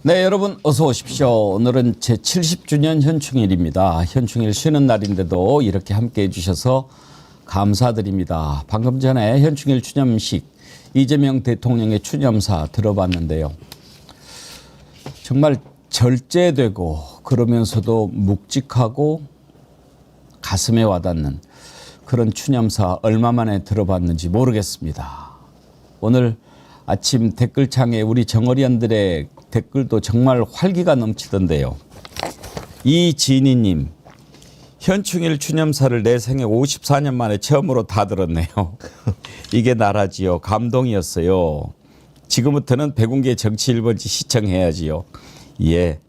네, 여러분 어서 오십시오. 오늘은 제70주년 현충일입니다. 현충일 쉬는 날인데도 이렇게 함께해 주셔서 감사드립니다. 방금 전에 현충일 추념식 이재명 대통령의 추념사 들어봤는데요. 정말 절제되고 그러면서도 묵직하고 가슴에 와닿는 그런 추념사 얼마 만에 들어봤는지 모르겠습니다. 오늘 아침 댓글창에 우리 정어리언들의 댓글도 정말 활기가 넘치던데요. 이진희님, 현충일 추념사를 내 생애 54년 만에 처음으로 다 들었네요. 이게 나라지요. 감동이었어요. 지금부터는 백운계 정치 1번지 시청해야지요. 예,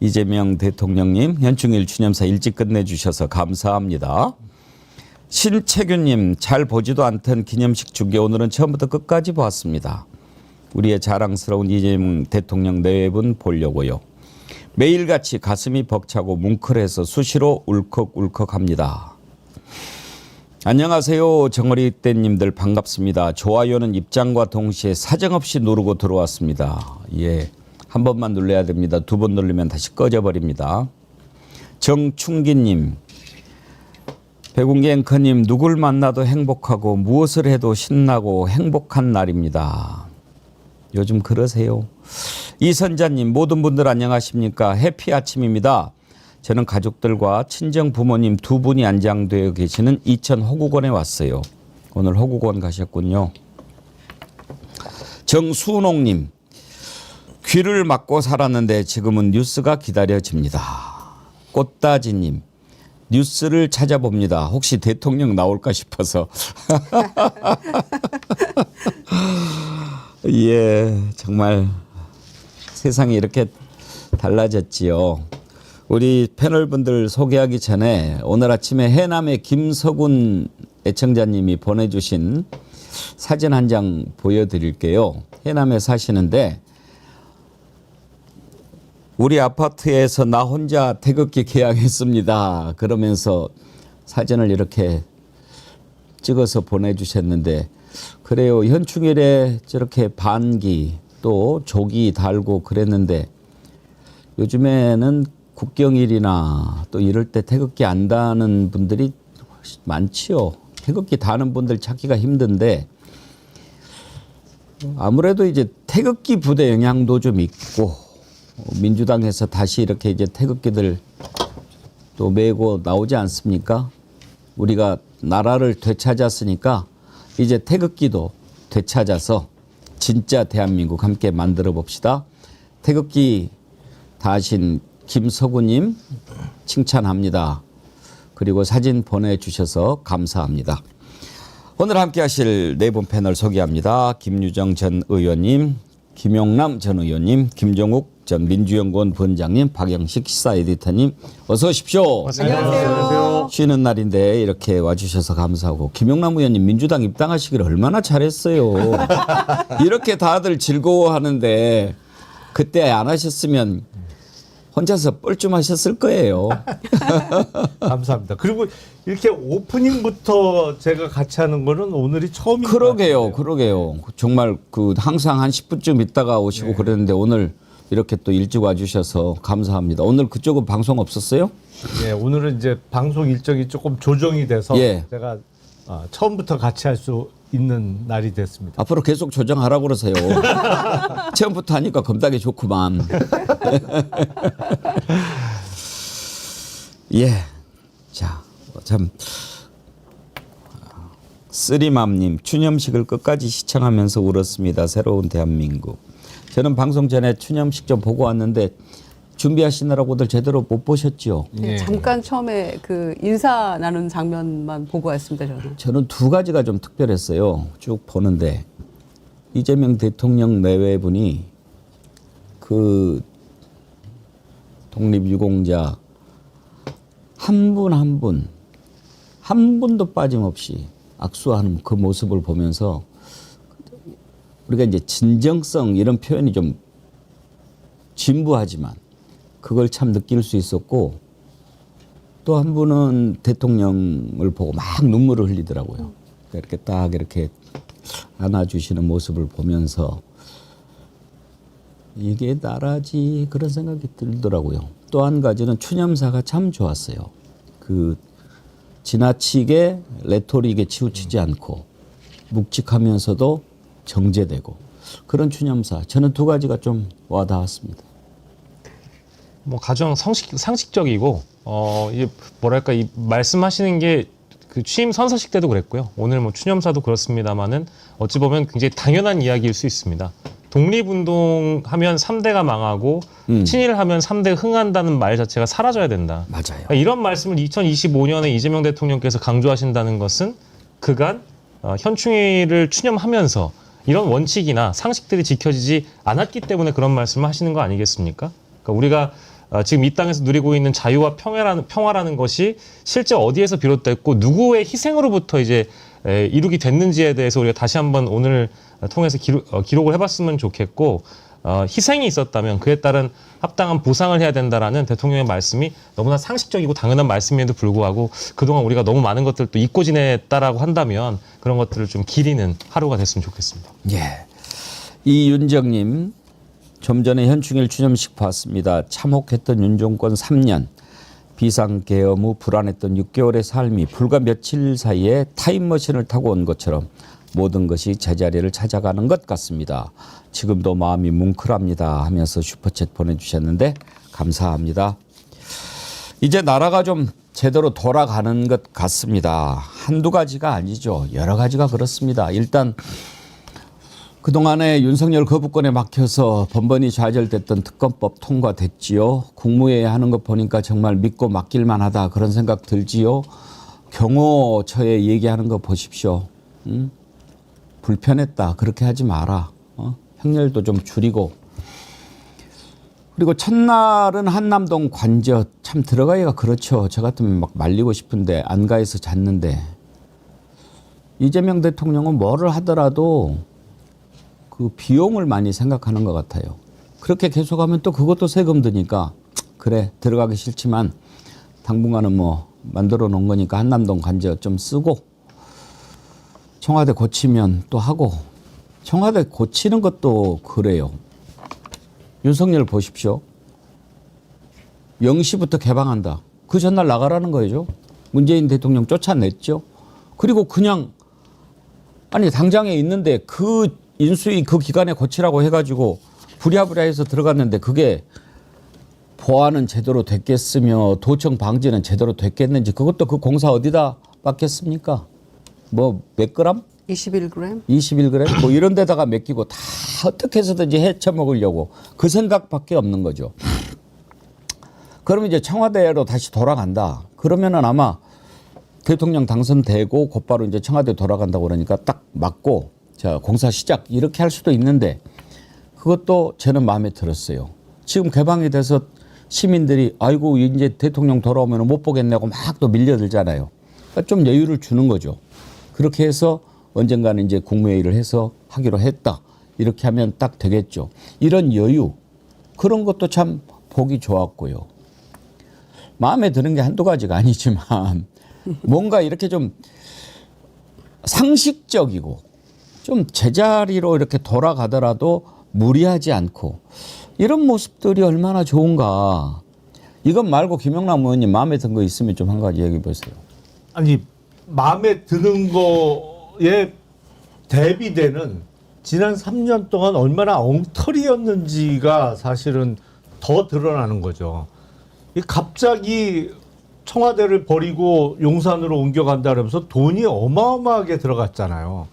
이재명 대통령님 현충일 추념사 일찍 끝내주셔서 감사합니다. 신채균님, 잘 보지도 않던 기념식 중계 오늘은 처음부터 끝까지 보았습니다. 우리의 자랑스러운 이재명 대통령 내외분 보려고요. 매일같이 가슴이 벅차고 뭉클해서 수시로 울컥울컥합니다. 안녕하세요. 정어리떼님들 반갑습니다. 좋아요는 입장과 동시에 사정없이 누르고 들어왔습니다. 예, 한 번만 눌러야 됩니다. 두 번 누르면 다시 꺼져버립니다. 정충기님, 백운계 앵커님, 누굴 만나도 행복하고 무엇을 해도 신나고 행복한 날입니다. 요즘 그러세요. 이선자님, 모든 분들 안녕하십니까. 해피 아침입니다. 저는 가족들과 친정 부모님 두 분이 안장되어 계시는 이천 호국원에 왔어요. 오늘 호국원 가셨군요. 정수농님, 귀를 막고 살았는데 지금은 뉴스가 기다려집니다. 꽃다지님, 뉴스를 찾아봅니다. 혹시 대통령 나올까 싶어서. 예, 정말 세상이 이렇게 달라졌지요. 우리 패널분들 소개하기 전에 오늘 아침에 해남의 김석훈 애청자님이 보내주신 사진 한 장 보여드릴게요. 해남에 사시는데 우리 아파트에서 나 혼자 태극기 개양했습니다. 그러면서 사진을 이렇게 찍어서 보내주셨는데, 그래요. 현충일에 저렇게 반기 또 조기 달고 그랬는데 요즘에는 국경일이나 또 이럴 때 태극기 안 다는 분들이 많지요. 태극기 다는 분들 찾기가 힘든데 아무래도 이제 태극기 부대 영향도 좀 있고, 민주당에서 다시 이렇게 이제 태극기들 또 메고 나오지 않습니까? 우리가 나라를 되찾았으니까 이제 태극기도 되찾아서 진짜 대한민국 함께 만들어 봅시다. 태극기 다신 김서구님 칭찬합니다. 그리고 사진 보내주셔서 감사합니다. 오늘 함께 하실 네 분 패널 소개합니다. 김유정 전 의원님, 김용남 전 의원님, 김종욱 전 민주연구원 본장님, 박영식 시사 에디터님, 어서 오십시오. 안녕하세요. 쉬는 날인데 이렇게 와주셔서 감사하고, 김용남 의원님 민주당 입당하시기를 얼마나 잘했어요. 이렇게 다들 즐거워하는데 그때 안 하셨으면 혼자서 뻘쭘하셨을 거예요. 감사합니다. 그리고 이렇게 오프닝부터 제가 같이 하는 거는 오늘이 처음인 것 같아요. 그러게요. 정말 그 항상 한 10분쯤 있다가 오시고 그랬는데 오늘 이렇게 또 일찍 와주셔서 감사합니다. 오늘 그쪽은 방송 없었어요? 예, 오늘은 이제 방송 일정이 조금 조정이 돼서 예. 제가 처음부터 같이 할 수 있는 날이 됐습니다. 앞으로 계속 조정하라고 그러세요. 처음부터 하니까 겁나게 좋구만. 예. 자, 참. 쓰리맘님, 추념식을 끝까지 시청하면서 울었습니다. 새로운 대한민국. 저는 방송 전에 추념식 좀 보고 왔는데 준비하시느라고들 제대로 못 보셨죠? 네, 잠깐 처음에 그 인사 나누는 장면만 보고 왔습니다. 저는 두 가지가 좀 특별했어요. 쭉 보는데 이재명 대통령 내외분이 그 독립유공자 한 분 한 분도 빠짐없이 악수하는 그 모습을 보면서 우리가 이제 진정성 이런 표현이 좀 진부하지만 그걸 참 느낄 수 있었고, 또 한 분은 대통령을 보고 막 눈물을 흘리더라고요. 이렇게 딱 이렇게 안아주시는 모습을 보면서 이게 나라지 그런 생각이 들더라고요. 또 한 가지는 추념사가 참 좋았어요. 그 지나치게 레토릭에 치우치지 않고 묵직하면서도 정제되고 그런 추념사. 저는 두 가지가 좀 와닿았습니다. 뭐 가장 상식적이고 이게 뭐랄까 이 말씀하시는 게 그 취임 선서식 때도 그랬고요. 오늘 뭐 추념사도 그렇습니다만은 어찌 보면 굉장히 당연한 이야기일 수 있습니다. 독립운동하면 3대가 망하고 친일하면 3대 흥한다는 말 자체가 사라져야 된다. 맞아요. 그러니까 이런 말씀을 2025년에 이재명 대통령께서 강조하신다는 것은 그간 현충일을 추념하면서 이런 원칙이나 상식들이 지켜지지 않았기 때문에 그런 말씀을 하시는 거 아니겠습니까? 그러니까 우리가 지금 이 땅에서 누리고 있는 자유와 평화라는 것이 실제 어디에서 비롯됐고 누구의 희생으로부터 이제 이루게 됐는지에 대해서 우리가 다시 한번 오늘 통해서 기록을 해봤으면 좋겠고 희생이 있었다면 그에 따른 합당한 보상을 해야 된다라는 대통령의 말씀이 너무나 상식적이고 당연한 말씀임에도 불구하고 그동안 우리가 너무 많은 것들도 잊고 지냈다라고 한다면 그런 것들을 좀 기리는 하루가 됐으면 좋겠습니다. 예. 이윤정님, 좀 전에 현충일 추념식 봤습니다. 참혹했던 윤 정권 3년, 비상계엄 후 불안했던 6개월의 삶이 불과 며칠 사이에 타임머신을 타고 온 것처럼 모든 것이 제자리를 찾아가는 것 같습니다. 지금도 마음이 뭉클합니다 하면서 슈퍼챗 보내주셨는데 감사합니다. 이제 나라가 좀 제대로 돌아가는 것 같습니다. 한두 가지가 아니죠. 여러 가지가 그렇습니다. 일단 그동안에 윤석열 거부권에 막혀서 번번이 좌절됐던 특검법 통과됐지요. 국무회의 하는 거 보니까 정말 믿고 맡길만 하다 그런 생각 들지요. 경호처에 얘기하는 거 보십시오. 불편했다. 그렇게 하지 마라. 행렬도 좀 줄이고. 그리고 첫날은 한남동 관저 참 들어가기가 그렇죠. 저 같으면 막 말리고 싶은데 안가에서 잤는데 이재명 대통령은 뭐를 하더라도 그 비용을 많이 생각하는 것 같아요. 그렇게 계속하면 또 그것도 세금 드니까 그래 들어가기 싫지만 당분간은 뭐 만들어 놓은 거니까 한남동 관저 좀 쓰고 청와대 고치면 또 하고 청와대 고치는 것도 그래요. 윤석열 보십시오. 0시부터 개방한다. 그 전날 나가라는 거죠. 문재인 대통령 쫓아냈죠. 그리고 그냥 아니 당장에 있는데 그 인수위 그 기간에 고치라고 해가지고 부랴부랴해서 들어갔는데 그게 보안은 제대로 됐겠으며 도청 방지는 제대로 됐겠는지 그것도 그 공사 어디다 맡겼습니까? 뭐 몇 그램? 21g? 21g? 뭐 이런 데다가 맡기고 다 어떻게 해서든지 헤쳐먹으려고 그 생각밖에 없는 거죠. 그러면 이제 청와대로 다시 돌아간다. 그러면은 아마 대통령 당선되고 곧바로 이제 청와대 돌아간다고 그러니까 딱 맞고 자, 공사 시작 이렇게 할 수도 있는데 그것도 저는 마음에 들었어요. 지금 개방이 돼서 시민들이 아이고 이제 대통령 돌아오면 못 보겠냐고 막 또 밀려들잖아요. 그러니까 좀 여유를 주는 거죠. 그렇게 해서 언젠가는 이제 국무회의를 해서 하기로 했다. 이렇게 하면 딱 되겠죠. 이런 여유 그런 것도 참 보기 좋았고요. 마음에 드는 게 한두 가지가 아니지만 뭔가 이렇게 좀 상식적이고 좀 제자리로 이렇게 돌아가더라도 무리하지 않고 이런 모습들이 얼마나 좋은가. 이것 말고 김영남 의원님 마음에 든 거 있으면 좀 한 가지 얘기해 보세요. 아니 마음에 드는 거에 대비되는 지난 3년 동안 얼마나 엉터리였는지가 사실은 더 드러나는 거죠. 이 갑자기 청와대를 버리고 용산으로 옮겨간다 그러면서 돈이 어마어마하게 들어갔잖아요.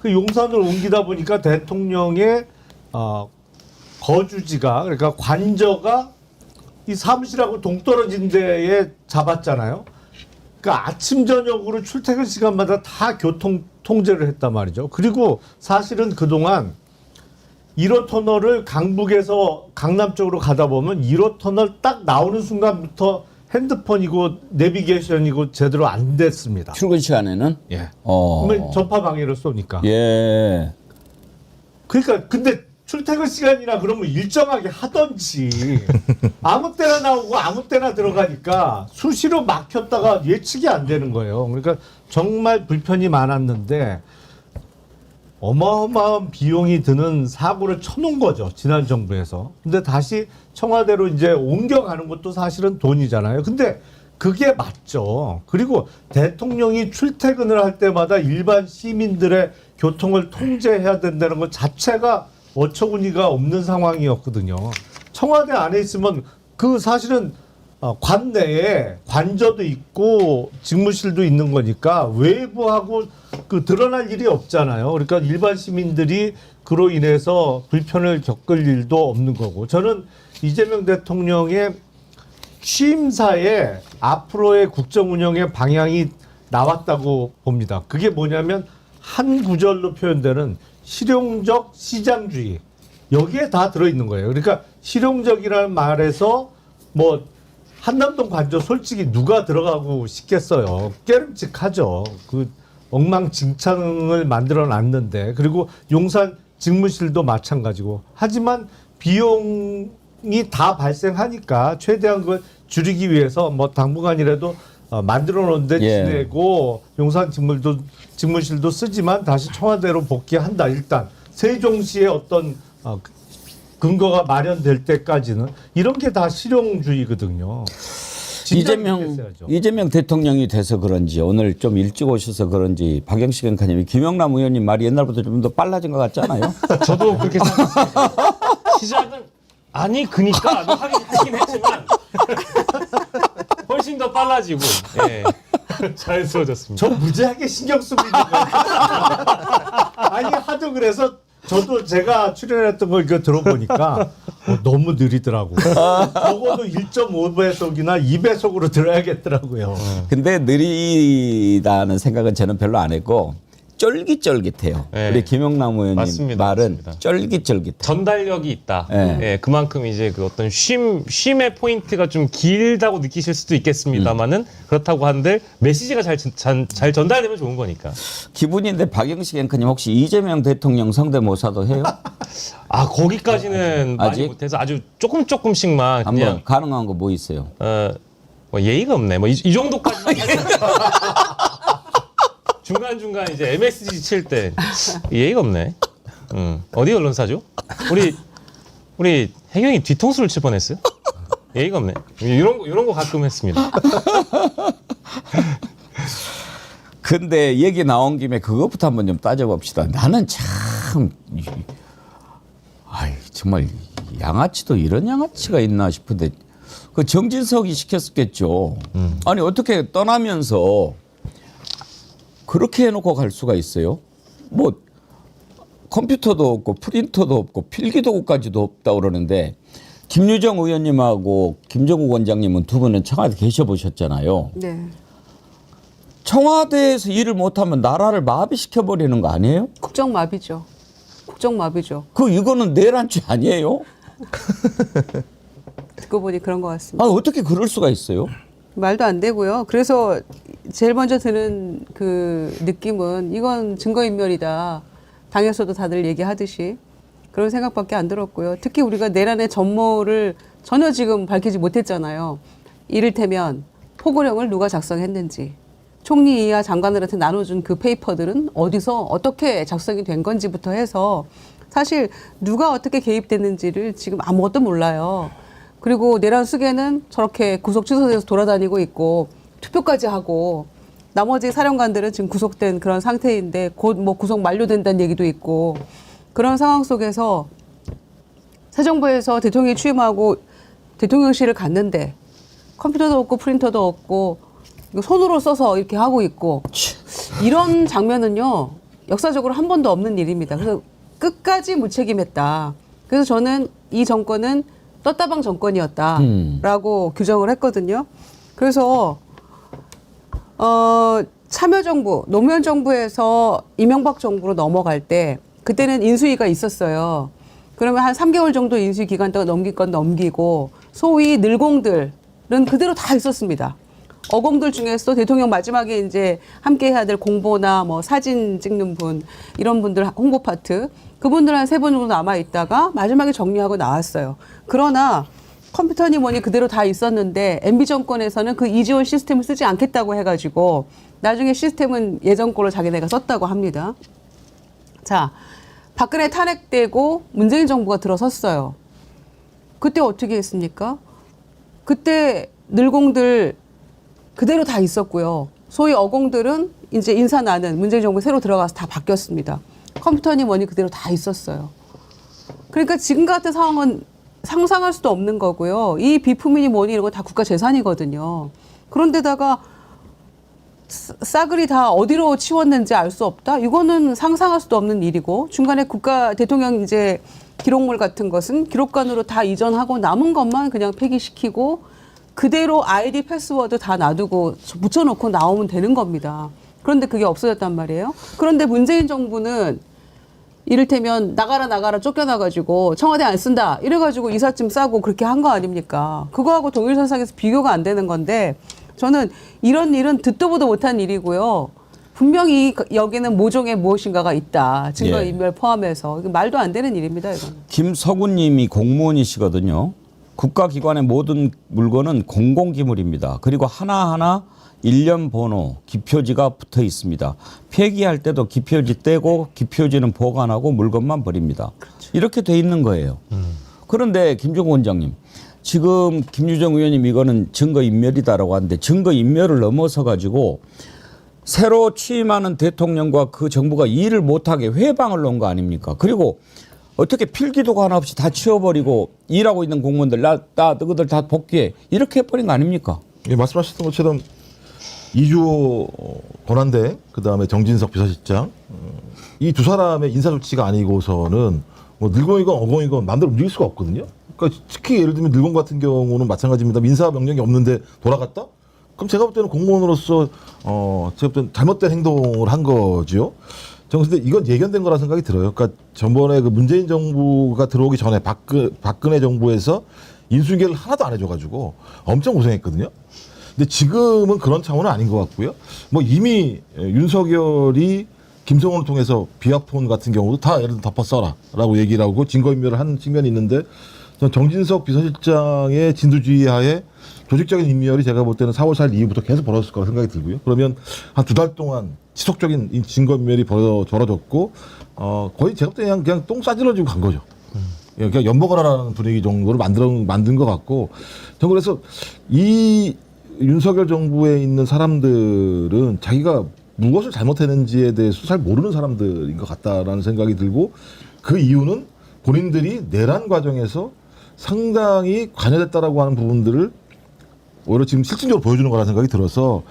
그 용산을 옮기다 보니까 대통령의 거주지가 그러니까 관저가 이 사무실하고 동떨어진 데에 잡았잖아요. 그러니까 아침 저녁으로 출퇴근 시간마다 다 교통 통제를 했단 말이죠. 그리고 사실은 그동안 1호 터널을 강북에서 강남 쪽으로 가다 보면 1호 터널 딱 나오는 순간부터 핸드폰이고 내비게이션이고 제대로 안 됐습니다. 출근 시간에는? 예. 그러면 전파 방해를 쏘니까. 예. 그러니까 근데 출퇴근 시간이나 그러면 일정하게 하던지 아무 때나 나오고 아무 때나 들어가니까 수시로 막혔다가 예측이 안 되는 거예요. 그러니까 정말 불편이 많았는데 어마어마한 비용이 드는 사고를 쳐놓은 거죠. 지난 정부에서. 근데 다시 청와대로 이제 옮겨가는 것도 사실은 돈이잖아요. 근데 그게 맞죠. 그리고 대통령이 출퇴근을 할 때마다 일반 시민들의 교통을 통제해야 된다는 것 자체가 어처구니가 없는 상황이었거든요. 청와대 안에 있으면 그 사실은 관내에 관저도 있고 직무실도 있는 거니까 외부하고 그 드러날 일이 없잖아요. 그러니까 일반 시민들이 그로 인해서 불편을 겪을 일도 없는 거고. 저는 이재명 대통령의 취임사에 앞으로의 국정 운영의 방향이 나왔다고 봅니다. 그게 뭐냐면 한 구절로 표현되는 실용적 시장주의. 여기에 다 들어있는 거예요. 그러니까 실용적이라는 말에서 뭐 한남동 관저 솔직히 누가 들어가고 싶겠어요. 깨름직하죠. 그 엉망진창을 만들어 놨는데, 그리고 용산 직무실도 마찬가지고. 하지만 비용이 다 발생하니까 최대한 그걸 줄이기 위해서 뭐 당분간이라도 만들어 놓은 데 지내고 용산 직무실도 쓰지만 다시 청와대로 복귀한다. 일단 세종시의 어떤 근거가 마련될 때까지는 이런 게 다 실용주의거든요. 이재명 대통령이 돼서 그런지 오늘 좀 일찍 오셔서 그런지 박영식 앵커님이 김영남 의원님 말이 옛날보다 좀 더 빨라진 것 같잖아요. 저도 그렇게 생각했습니다. 시작은 아니 그니까 하긴 했지만 훨씬 더 빨라지고 예. 자연스러워졌습니다. 저 무지하게 신경 쓰고 있는 거예요. 아니 하도 그래서 저도 제가 출연했던 거 이거 들어보니까 너무 느리더라고. 적어도 1.5배속이나 2배속으로 들어야겠더라고요. 근데 느리다는 생각은 저는 별로 안 했고 쫄깃쫄깃해요. 네. 우리 김영남 의원님 맞습니다. 말은 맞습니다. 쫄깃쫄깃해. 전달력이 있다. 네. 예, 그만큼 이제 그 어떤 쉼의 포인트가 좀 길다고 느끼실 수도 있겠습니다만은 그렇다고 한들 메시지가 잘 전달되면 좋은 거니까. 기분인데 박영식 앵커님 혹시 이재명 대통령 성대모사도 해요? 아 거기까지는 많이 아직? 못해서 아주 조금씩만 한번 그냥 가능한 거 뭐 있어요? 뭐 예의가 없네. 뭐 이 정도까지만. 중간중간 이제 MSG 칠 때 예의가 없네. 어디 언론사죠? 우리 혜경이 뒤통수를 칠 뻔했어요. 예의가 없네. 이런 거 가끔 했습니다. 근데 얘기 나온 김에 그것부터 한번 좀 따져봅시다. 나는 참 정말 양아치도 이런 양아치가 있나 싶은데 그 정진석이 시켰겠죠. 아니 어떻게 떠나면서 그렇게 해놓고 갈 수가 있어요? 뭐 컴퓨터도 없고 프린터도 없고 필기도구까지도 없다 그러는데 김유정 의원님하고 김정욱 원장님은 두 분은 청와대 계셔보셨잖아요. 네. 청와대에서 일을 못하면 나라를 마비시켜버리는 거 아니에요? 국정마비죠. 국정마비죠. 이거는 내란죄 아니에요? 듣고 보니 그런 것 같습니다. 어떻게 그럴 수가 있어요? 말도 안 되고요. 그래서 제일 먼저 드는 그 느낌은 이건 증거인멸이다. 당에서도 다들 얘기하듯이 그런 생각밖에 안 들었고요. 특히 우리가 내란의 전모를 전혀 지금 밝히지 못했잖아요. 이를테면 포고령을 누가 작성했는지, 총리 이하 장관들한테 나눠준 그 페이퍼들은 어디서 어떻게 작성이 된 건지부터 해서 사실 누가 어떻게 개입됐는지를 지금 아무것도 몰라요. 그리고 내란 수계는 저렇게 구속 취소돼서 돌아다니고 있고 투표까지 하고 나머지 사령관들은 지금 구속된 그런 상태인데 곧 뭐 구속 만료된다는 얘기도 있고 그런 상황 속에서 새 정부에서 대통령이 취임하고 대통령실을 갔는데 컴퓨터도 없고 프린터도 없고 손으로 써서 이렇게 하고 있고 이런 장면은요 역사적으로 한 번도 없는 일입니다. 그래서 끝까지 무책임했다. 그래서 저는 이 정권은 떴다방 정권이었다라고 규정을 했거든요. 그래서 참여정부, 노무현 정부에서 이명박 정부로 넘어갈 때 그때는 인수위가 있었어요. 그러면 한 3개월 정도 인수위 기간 동안 넘길 건 넘기고 소위 늘공들은 그대로 다 있었습니다. 어공들 중에서 대통령 마지막에 이제 함께 해야 될 공보나 뭐 사진 찍는 분 이런 분들 홍보 파트 그분들 한 3분 정도 남아 있다가 마지막에 정리하고 나왔어요. 그러나 컴퓨터니 뭐니 그대로 다 있었는데 MB 정권에서는 그 이지원 시스템을 쓰지 않겠다고 해가지고 나중에 시스템은 예전 거로 자기네가 썼다고 합니다. 자, 박근혜 탄핵되고 문재인 정부가 들어섰어요. 그때 어떻게 했습니까? 그때 늘공들 그대로 다 있었고요. 소위 어공들은 이제 인사 나는 문재인 정부 새로 들어가서 다 바뀌었습니다. 컴퓨터니 뭐니 그대로 다 있었어요. 그러니까 지금 같은 상황은 상상할 수도 없는 거고요. 이 비품이니 뭐니 이런 거 다 국가 재산이거든요. 그런데다가 싸그리 다 어디로 치웠는지 알 수 없다? 이거는 상상할 수도 없는 일이고 중간에 국가 대통령 이제 기록물 같은 것은 기록관으로 다 이전하고 남은 것만 그냥 폐기시키고 그대로 아이디 패스워드 다 놔두고 붙여놓고 나오면 되는 겁니다. 그런데 그게 없어졌단 말이에요. 그런데 문재인 정부는 이를테면 나가라 쫓겨나가지고 청와대 안 쓴다 이래가지고 이삿짐 싸고 그렇게 한 거 아닙니까? 그거하고 동일선상에서 비교가 안 되는 건데 저는 이런 일은 듣도 보도 못한 일이고요. 분명히 여기는 모종의 무엇인가가 있다. 증거인멸 포함해서. 이거 말도 안 되는 일입니다. 이거는. 김서구님이 공무원이시거든요. 국가기관의 모든 물건은 공공기물입니다. 그리고 하나하나 일련 번호, 기표지가 붙어 있습니다. 폐기할 때도 기표지 떼고 기표지는 보관하고 물건만 버립니다. 그렇죠. 이렇게 돼 있는 거예요. 그런데 김종국 원장님, 지금 김유정 의원님 이거는 증거인멸이다라고 하는데 증거인멸을 넘어서 가지고 새로 취임하는 대통령과 그 정부가 일을 못하게 회방을 놓은 거 아닙니까? 그리고 어떻게 필기도 하나 없이 다 치워버리고 일하고 있는 공무원들 너희들 다 복귀해 이렇게 해버린 거 아닙니까? 예, 말씀하셨던 것처럼 이주호 권한대 그다음에 정진석 비서실장 이 두 사람의 인사 조치가 아니고서는 뭐 늘공이건 어공이건 마음대로 움직일 수가 없거든요. 그러니까 특히 예를 들면 늘공 같은 경우는 마찬가지입니다. 민사 명령이 없는데 돌아갔다? 그럼 제가 볼 때는 공무원으로서 제가 볼 때는 잘못된 행동을 한 거죠. 저는 근데 이건 예견된 거라 생각이 들어요. 그러니까 전번에 그 문재인 정부가 들어오기 전에 박근혜 정부에서 인수인계를 하나도 안 해줘가지고 엄청 고생했거든요. 근데 지금은 그런 차원은 아닌 것 같고요. 뭐 이미 윤석열이 김성원을 통해서 비아폰 같은 경우도 다 예를 들어 덮어 써라라고 얘기를 하고 증거인멸을 한 측면이 있는데 저는 정진석 비서실장의 진두지휘하에 조직적인 인멸이 제가 볼 때는 4월 4일 이후부터 계속 벌어졌을 거라 생각이 들고요. 그러면 한 2달 동안 지속적인 이 증거인멸이 벌어졌고 거의 제가 볼 때 그냥 똥 싸질러지고 간 거죠. 그냥 연봉하라는 분위기 정도로 만든 것 같고 저는 그래서 이 윤석열 정부에 있는 사람들은 자기가 무엇을 잘못했는지에 대해서 잘 모르는 사람들인 것 같다라는 생각이 들고 그 이유는 본인들이 내란 과정에서 상당히 관여됐다라고 하는 부분들을 오히려 지금 실질적으로 보여주는 거라는 생각이 들어서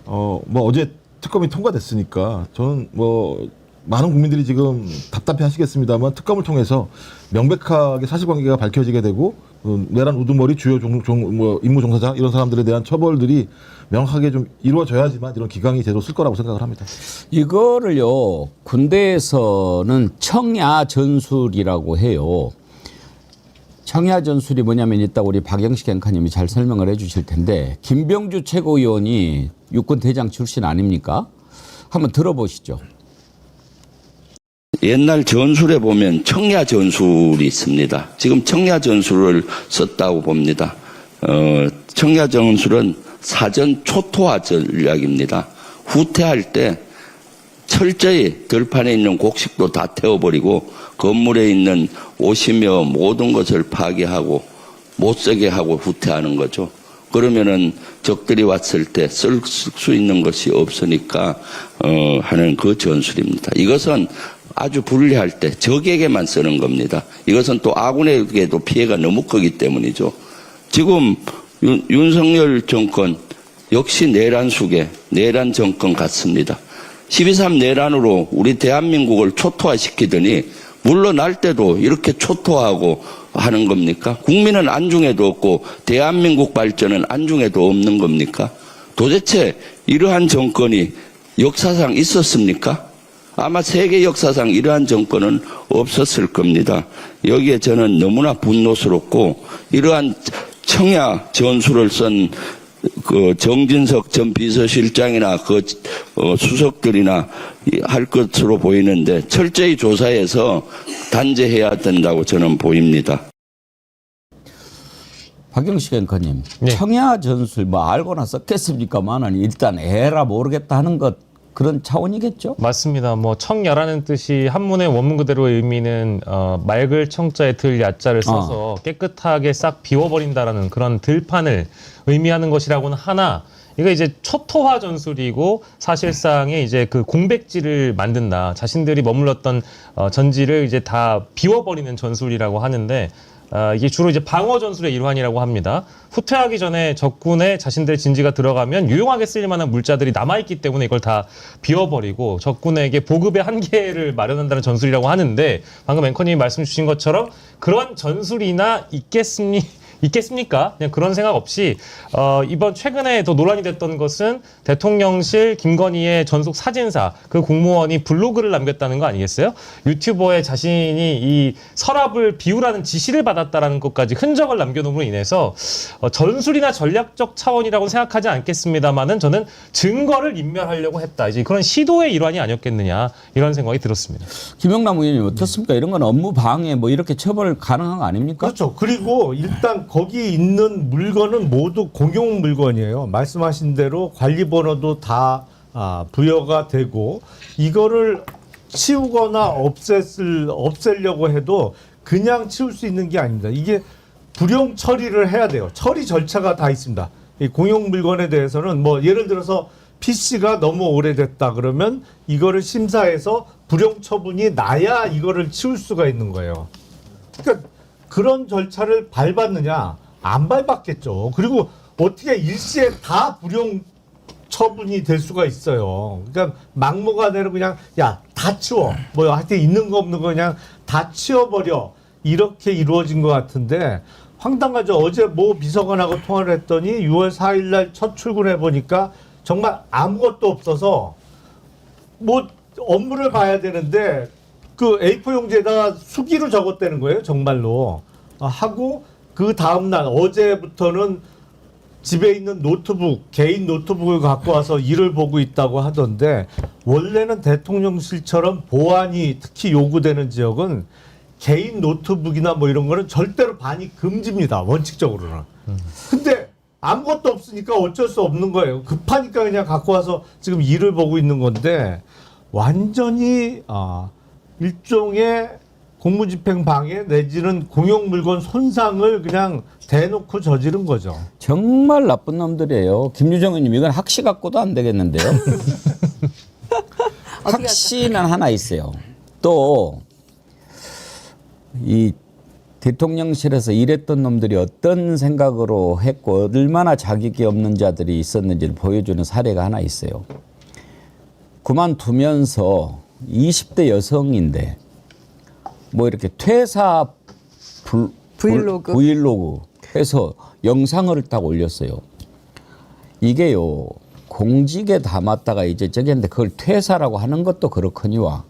뭐 어제 특검이 통과됐으니까 저는 뭐 많은 국민들이 지금 답답해 하시겠습니다만 특검을 통해서 명백하게 사실관계가 밝혀지게 되고 내란 우두머리 주요 뭐 임무 종사자 이런 사람들에 대한 처벌들이 명확하게 좀 이루어져야지만 이런 기강이 제대로 쓸 거라고 생각을 합니다. 이거를요 군대에서는 청야 전술이라고 해요. 청야 전술이 뭐냐면 이따 우리 박영식 앵커님이 잘 설명을 해주실 텐데 김병주 최고위원이 육군 대장 출신 아닙니까? 한번 들어보시죠. 옛날 전술에 보면 청야 전술이 있습니다. 지금 청야 전술을 썼다고 봅니다. 청야 전술은 사전 초토화 전략입니다. 후퇴할 때 철저히 들판에 있는 곡식도 다 태워버리고 건물에 있는 옷이며 모든 것을 파괴하고 못 쓰게 하고 후퇴하는 거죠. 그러면은 적들이 왔을 때 쓸 수 있는 것이 없으니까 하는 그 전술입니다. 이것은 아주 불리할 때 적에게만 쓰는 겁니다. 이것은 또 아군에게도 피해가 너무 크기 때문이죠. 지금 윤석열 정권 역시 내란 수계, 내란 정권 같습니다. 12.3 내란으로 우리 대한민국을 초토화시키더니 물러날 때도 이렇게 초토화하고 하는 겁니까? 국민은 안중에도 없고 대한민국 발전은 안중에도 없는 겁니까? 도대체 이러한 정권이 역사상 있었습니까? 아마 세계 역사상 이러한 정권은 없었을 겁니다. 여기에 저는 너무나 분노스럽고 이러한 청야 전술을 쓴 그 정진석 전 비서실장이나 그 수석들이나 할 것으로 보이는데 철저히 조사해서 단죄해야 된다고 저는 보입니다. 박영식 앵커님, 네. 청야 전술 뭐 알고나 썼겠습니까만은 일단 에라 모르겠다 하는 것 그런 차원이겠죠. 맞습니다. 뭐 청야라는 뜻이 한문의 원문 그대로의 의미는 맑을 청자에 들 야자를 써서 깨끗하게 싹 비워버린다라는 그런 들판을 의미하는 것이라고는 하나, 이거 이제 초토화 전술이고 사실상의 이제 그 공백지를 만든다. 자신들이 머물렀던 전지를 이제 다 비워버리는 전술이라고 하는데, 이게 주로 이제 방어 전술의 일환이라고 합니다. 후퇴하기 전에 적군의 자신들의 진지가 들어가면 유용하게 쓰일 만한 물자들이 남아있기 때문에 이걸 다 비워버리고 적군에게 보급의 한계를 마련한다는 전술이라고 하는데, 방금 앵커님이 말씀 주신 것처럼 그런 전술이나 있겠습니까? 그냥 그런 생각 없이 이번 최근에 더 논란이 됐던 것은 대통령실 김건희의 전속 사진사, 그 공무원이 블로그를 남겼다는 거 아니겠어요? 유튜버의 자신이 이 서랍을 비우라는 지시를 받았다라는 것까지 흔적을 남겨놓음으로 인해서 전술이나 전략적 차원이라고 생각하지 않겠습니다만은 저는 증거를 인멸하려고 했다. 이제 그런 시도의 일환이 아니었겠느냐, 이런 생각이 들었습니다. 김영남 의원님 어떻습니까? 이런 건 업무 방해 뭐 이렇게 처벌 가능한 거 아닙니까? 그렇죠. 그리고 일단 거기 있는 물건은 모두 공용 물건이에요. 말씀하신 대로 관리번호도 다 부여가 되고, 이거를 치우거나 없애려고 해도 그냥 치울 수 있는 게 아닙니다. 이게 불용 처리를 해야 돼요. 처리 절차가 다 있습니다. 이 공용 물건에 대해서는 뭐 예를 들어서 PC가 너무 오래됐다 그러면 이거를 심사해서 불용 처분이 나야 이거를 치울 수가 있는 거예요. 그러니까 그런 절차를 밟았느냐? 안 밟았겠죠. 그리고 어떻게 일시에 다 불용 처분이 될 수가 있어요. 그러니까 막무가내로 그냥 야, 다 치워. 뭐 하여튼 있는 거 없는 거 그냥 다 치워버려. 이렇게 이루어진 것 같은데 황당하죠. 어제 모 비서관하고 통화를 했더니 6월 4일 날 첫 출근해 보니까 정말 아무것도 없어서 뭐 업무를 봐야 되는데 그 A4 용지에다가 수기로 적었다는 거예요. 정말로. 하고 그 다음날 어제부터는 집에 있는 노트북, 개인 노트북을 갖고 와서 일을 보고 있다고 하던데, 원래는 대통령실처럼 보안이 특히 요구되는 지역은 개인 노트북이나 뭐 이런 거는 절대로 반입 금지입니다. 원칙적으로는. 근데 아무것도 없으니까 어쩔 수 없는 거예요. 급하니까 그냥 갖고 와서 지금 일을 보고 있는 건데, 완전히 일종의 공무집행 방해 내지는 공용 물건 손상을 그냥 대놓고 저지른 거죠. 정말 나쁜 놈들이에요. 김유정 의원님 이건 학시 갖고도 안 되겠는데요. 학시는 하나 있어요. 또 이 대통령실에서 일했던 놈들이 어떤 생각으로 했고 얼마나 자격이 없는 자들이 있었는지를 보여주는 사례가 하나 있어요. 그만두면서 20대 여성인데 뭐 이렇게 퇴사 브이로그 해서 영상을 딱 올렸어요. 이게요, 공직에 담았다가 이제 저기 했는데 그걸 퇴사라고 하는 것도 그렇거니와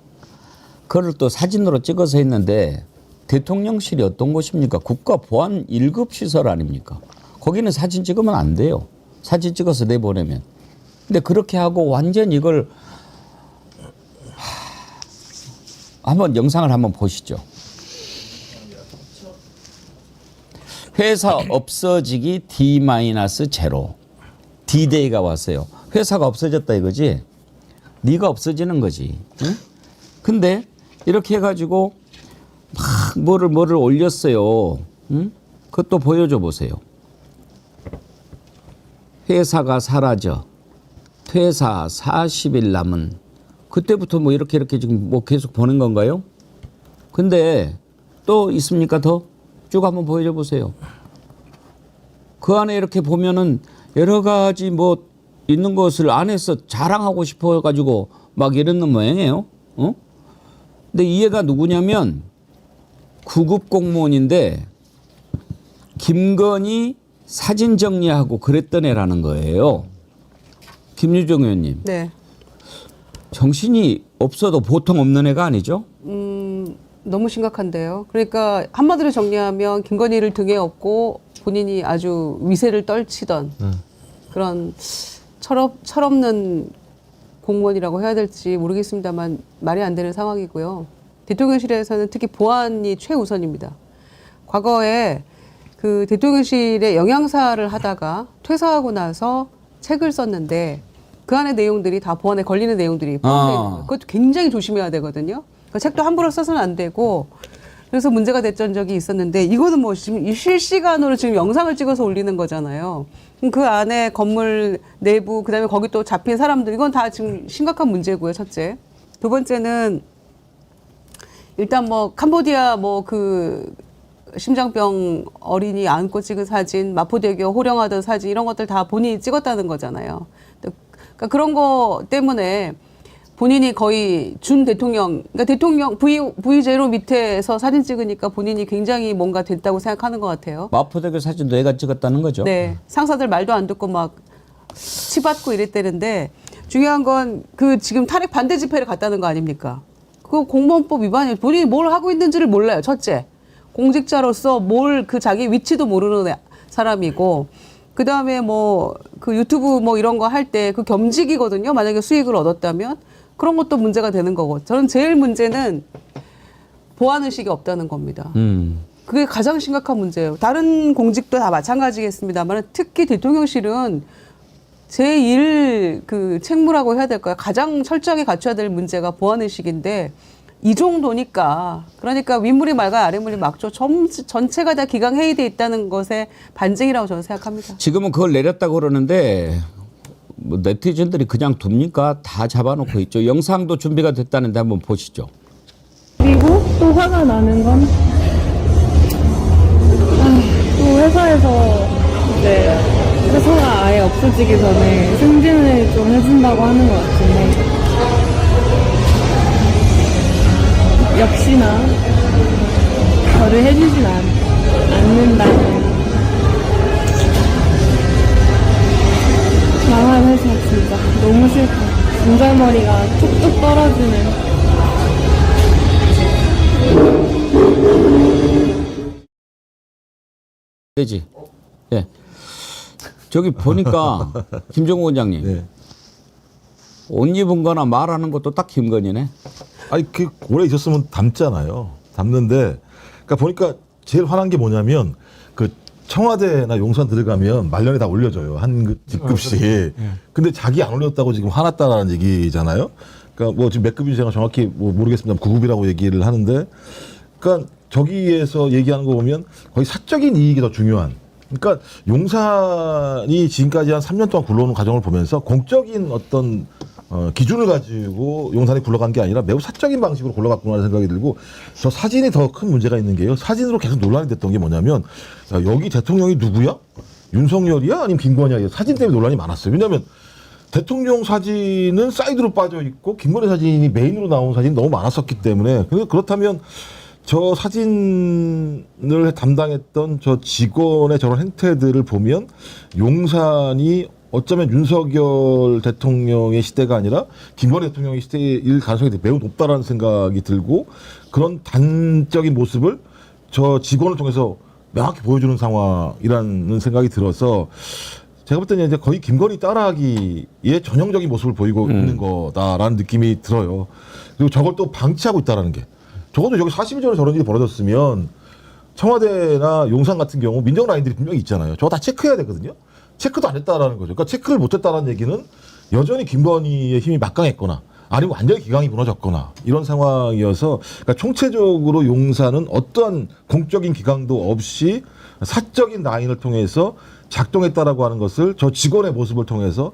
그걸 또 사진으로 찍어서 했는데, 대통령실이 어떤 곳입니까? 국가보안 1급 시설 아닙니까? 거기는 사진 찍으면 안 돼요. 사진 찍어서 내보내면. 근데 그렇게 하고 완전 이걸 한번 영상을 한번 보시죠. 회사 없어지기 D-0 D-Day가 왔어요. 회사가 없어졌다 이거지. 네가 없어지는 거지. 응? 근데 이렇게 해가지고 막 뭐를 올렸어요. 응? 그것도 보여줘 보세요. 회사가 사라져. 퇴사 40일 남은. 그때부터 뭐 이렇게 지금 뭐 계속 보는 건가요? 근데 또 있습니까 더? 쭉 한번 보여줘 보세요. 그 안에 이렇게 보면은 여러 가지 뭐 있는 것을 안에서 자랑하고 싶어 가지고 막 이러는 모양이에요. 어? 근데 이 애가 누구냐면 9급 공무원인데 김건희 사진 정리하고 그랬던 애라는 거예요. 김유정 의원님. 네. 정신이 없어도 보통 없는 애가 아니죠? 너무 심각한데요. 그러니까 한마디로 정리하면 김건희를 등에 업고 본인이 아주 위세를 떨치던 그런 철없는 공무원이라고 해야 될지 모르겠습니다만 말이 안 되는 상황이고요. 대통령실에서는 특히 보안이 최우선입니다. 과거에 그 대통령실에 영양사를 하다가 퇴사하고 나서 책을 썼는데 그 안에 내용들이 다 보안에 걸리는 내용들이 포함되어 있는 거예요. 그것도 굉장히 조심해야 되거든요. 그 책도 함부로 써서는 안 되고 그래서 문제가 됐던 적이 있었는데 이거는 뭐 지금 이 실시간으로 지금 영상을 찍어서 올리는 거잖아요. 그럼 그 안에 건물 내부 그다음에 거기 또 잡힌 사람들 이건 다 지금 심각한 문제고요. 첫째. 두 번째는 일단 뭐 캄보디아 뭐 그 심장병 어린이 안고 찍은 사진, 마포대교 호령하던 사진 이런 것들 다 본인이 찍었다는 거잖아요. 그러니까 그런 거 때문에 본인이 거의 준 대통령, 그러니까 대통령 V0 밑에서 사진 찍으니까 본인이 굉장히 뭔가 됐다고 생각하는 것 같아요. 마포대교 사진도 애가 찍었다는 거죠. 네. 상사들 말도 안 듣고 막 치받고 이랬다는데 중요한 건 그 지금 탄핵 반대 집회를 갔다는 거 아닙니까? 그거 공무원법 위반이에요. 본인이 뭘 하고 있는지를 몰라요. 첫째. 공직자로서 뭘 그 자기 위치도 모르는 사람이고 그 다음에 뭐 그 유튜브 뭐 이런 거 할 때 그 겸직이거든요. 만약에 수익을 얻었다면 그런 것도 문제가 되는 거고. 저는 제일 문제는 보안 의식이 없다는 겁니다. 그게 가장 심각한 문제예요. 다른 공직도 다 마찬가지겠습니다만 특히 대통령실은 제1 그 책무라고 해야 될까요? 가장 철저하게 갖춰야 될 문제가 보안 의식인데 이 정도니까 그러니까 윗물이 맑아 아랫물이 막죠. 전체가 다 기강회의돼 있다는 것의 반증이라고 저는 생각합니다. 지금은 그걸 내렸다고 그러는데 뭐 네티즌들이 그냥 둡니까? 다 잡아놓고 있죠. 영상도 준비가 됐다는데 한번 보시죠. 그리고 또 화가 나는 건 또 회사에서 이제 회사가 아예 없어지기 전에 승진을 좀 해준다고 하는 것 같은데 역시나 저를 해주진 않는다는 망한 회사 진짜 너무 싫다. 진절머리가 툭툭 떨어지는 되지. 예. 저기 보니까 김종국 원장님 네. 옷 입은 거나 말하는 것도 딱 김건희네. 아니 그 오래 있었으면 담잖아요. 담는데 그러니까 보니까 제일 화난 게 뭐냐면 그 청와대나 용산 들어가면 말년에 다 올려줘요. 한 직급씩. 근데 자기 안 올렸다고 지금 화났다라는 얘기잖아요. 그러니까 뭐 지금 몇 급인지 제가 정확히 뭐 모르겠습니다. 9급이라고 얘기를 하는데 그러니까 저기에서 얘기하는 거 보면 거의 사적인 이익이 더 중요한. 그러니까 용산이 지금까지 한 3년 동안 굴러오는 과정을 보면서 공적인 어떤 기준을 가지고 용산이 굴러간 게 아니라 매우 사적인 방식으로 굴러갔구나 생각이 들고 저 사진이 더 큰 문제가 있는 게요. 사진으로 계속 논란이 됐던 게 뭐냐면 야, 여기 대통령이 누구야? 윤석열이야? 아니면 김건희야? 사진 때문에 논란이 많았어요. 왜냐하면 대통령 사진은 사이드로 빠져 있고 김건희 사진이 메인으로 나온 사진이 너무 많았었기 때문에 그렇다면 저 사진을 담당했던 저 직원의 저런 행태들을 보면 용산이 어쩌면 윤석열 대통령의 시대가 아니라 김건희 대통령의 시대일 가능성이 매우 높다라는 생각이 들고 그런 단적인 모습을 저 직원을 통해서 명확히 보여주는 상황이라는 생각이 들어서 제가 볼 때는 이제 거의 김건희 따라하기의 전형적인 모습을 보이고 있는 거다라는 느낌이 들어요. 그리고 저걸 또 방치하고 있다라는 게 적어도 여기 40일 전에 저런 일이 벌어졌으면 청와대나 용산 같은 경우 민정 라인들이 분명히 있잖아요. 저거 다 체크해야 되거든요. 체크도 안 했다라는 거죠. 그러니까 체크를 못 했다라는 얘기는 여전히 김건희의 힘이 막강했거나 아니면 완전히 기강이 무너졌거나 이런 상황이어서 그러니까 총체적으로 용산은 어떠한 공적인 기강도 없이 사적인 라인을 통해서 작동했다라고 하는 것을 저 직원의 모습을 통해서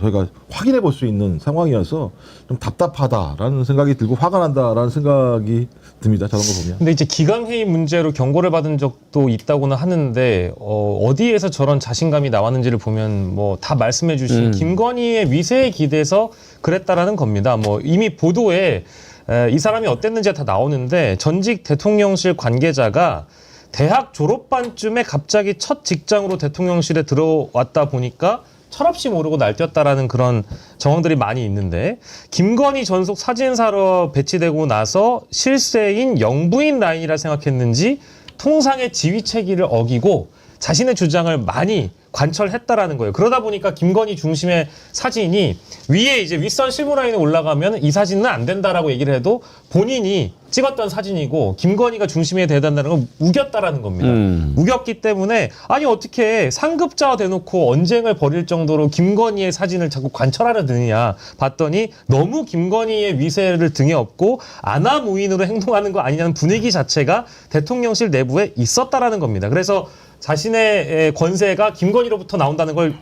저희가 확인해 볼 수 있는 상황이어서 좀 답답하다라는 생각이 들고 화가 난다라는 생각이 듭니다. 저런 거 보면. 근데 이제 기강회의 문제로 경고를 받은 적도 있다고는 하는데 어디에서 저런 자신감이 나왔는지를 보면 뭐 다 말씀해 주신 김건희의 위세에 기대서 그랬다라는 겁니다. 뭐 이미 보도에 이 사람이 어땠는지가 다 나오는데 전직 대통령실 관계자가 대학 졸업반쯤에 갑자기 첫 직장으로 대통령실에 들어왔다 보니까 철없이 모르고 날뛰었다라는 그런 정황들이 많이 있는데 김건희 전속 사진사로 배치되고 나서 실세인 영부인 라인이라 생각했는지 통상의 지휘체계를 어기고 자신의 주장을 많이 관철했다라는 거예요. 그러다 보니까 김건희 중심의 사진이 위에 이제 윗선 실무라인에 올라가면 이 사진은 안 된다라고 얘기를 해도 본인이 찍었던 사진이고 김건희가 중심에 대단다는 걸 우겼다라는 겁니다. 우겼기 때문에 아니 어떻게 상급자와 대놓고 언쟁을 벌일 정도로 김건희의 사진을 자꾸 관철하려 드느냐 봤더니 너무 김건희의 위세를 등에 업고 아나무인으로 행동하는 거 아니냐는 분위기 자체가 대통령실 내부에 있었다라는 겁니다. 그래서 자신의 권세가 김건희로부터 나온다는 걸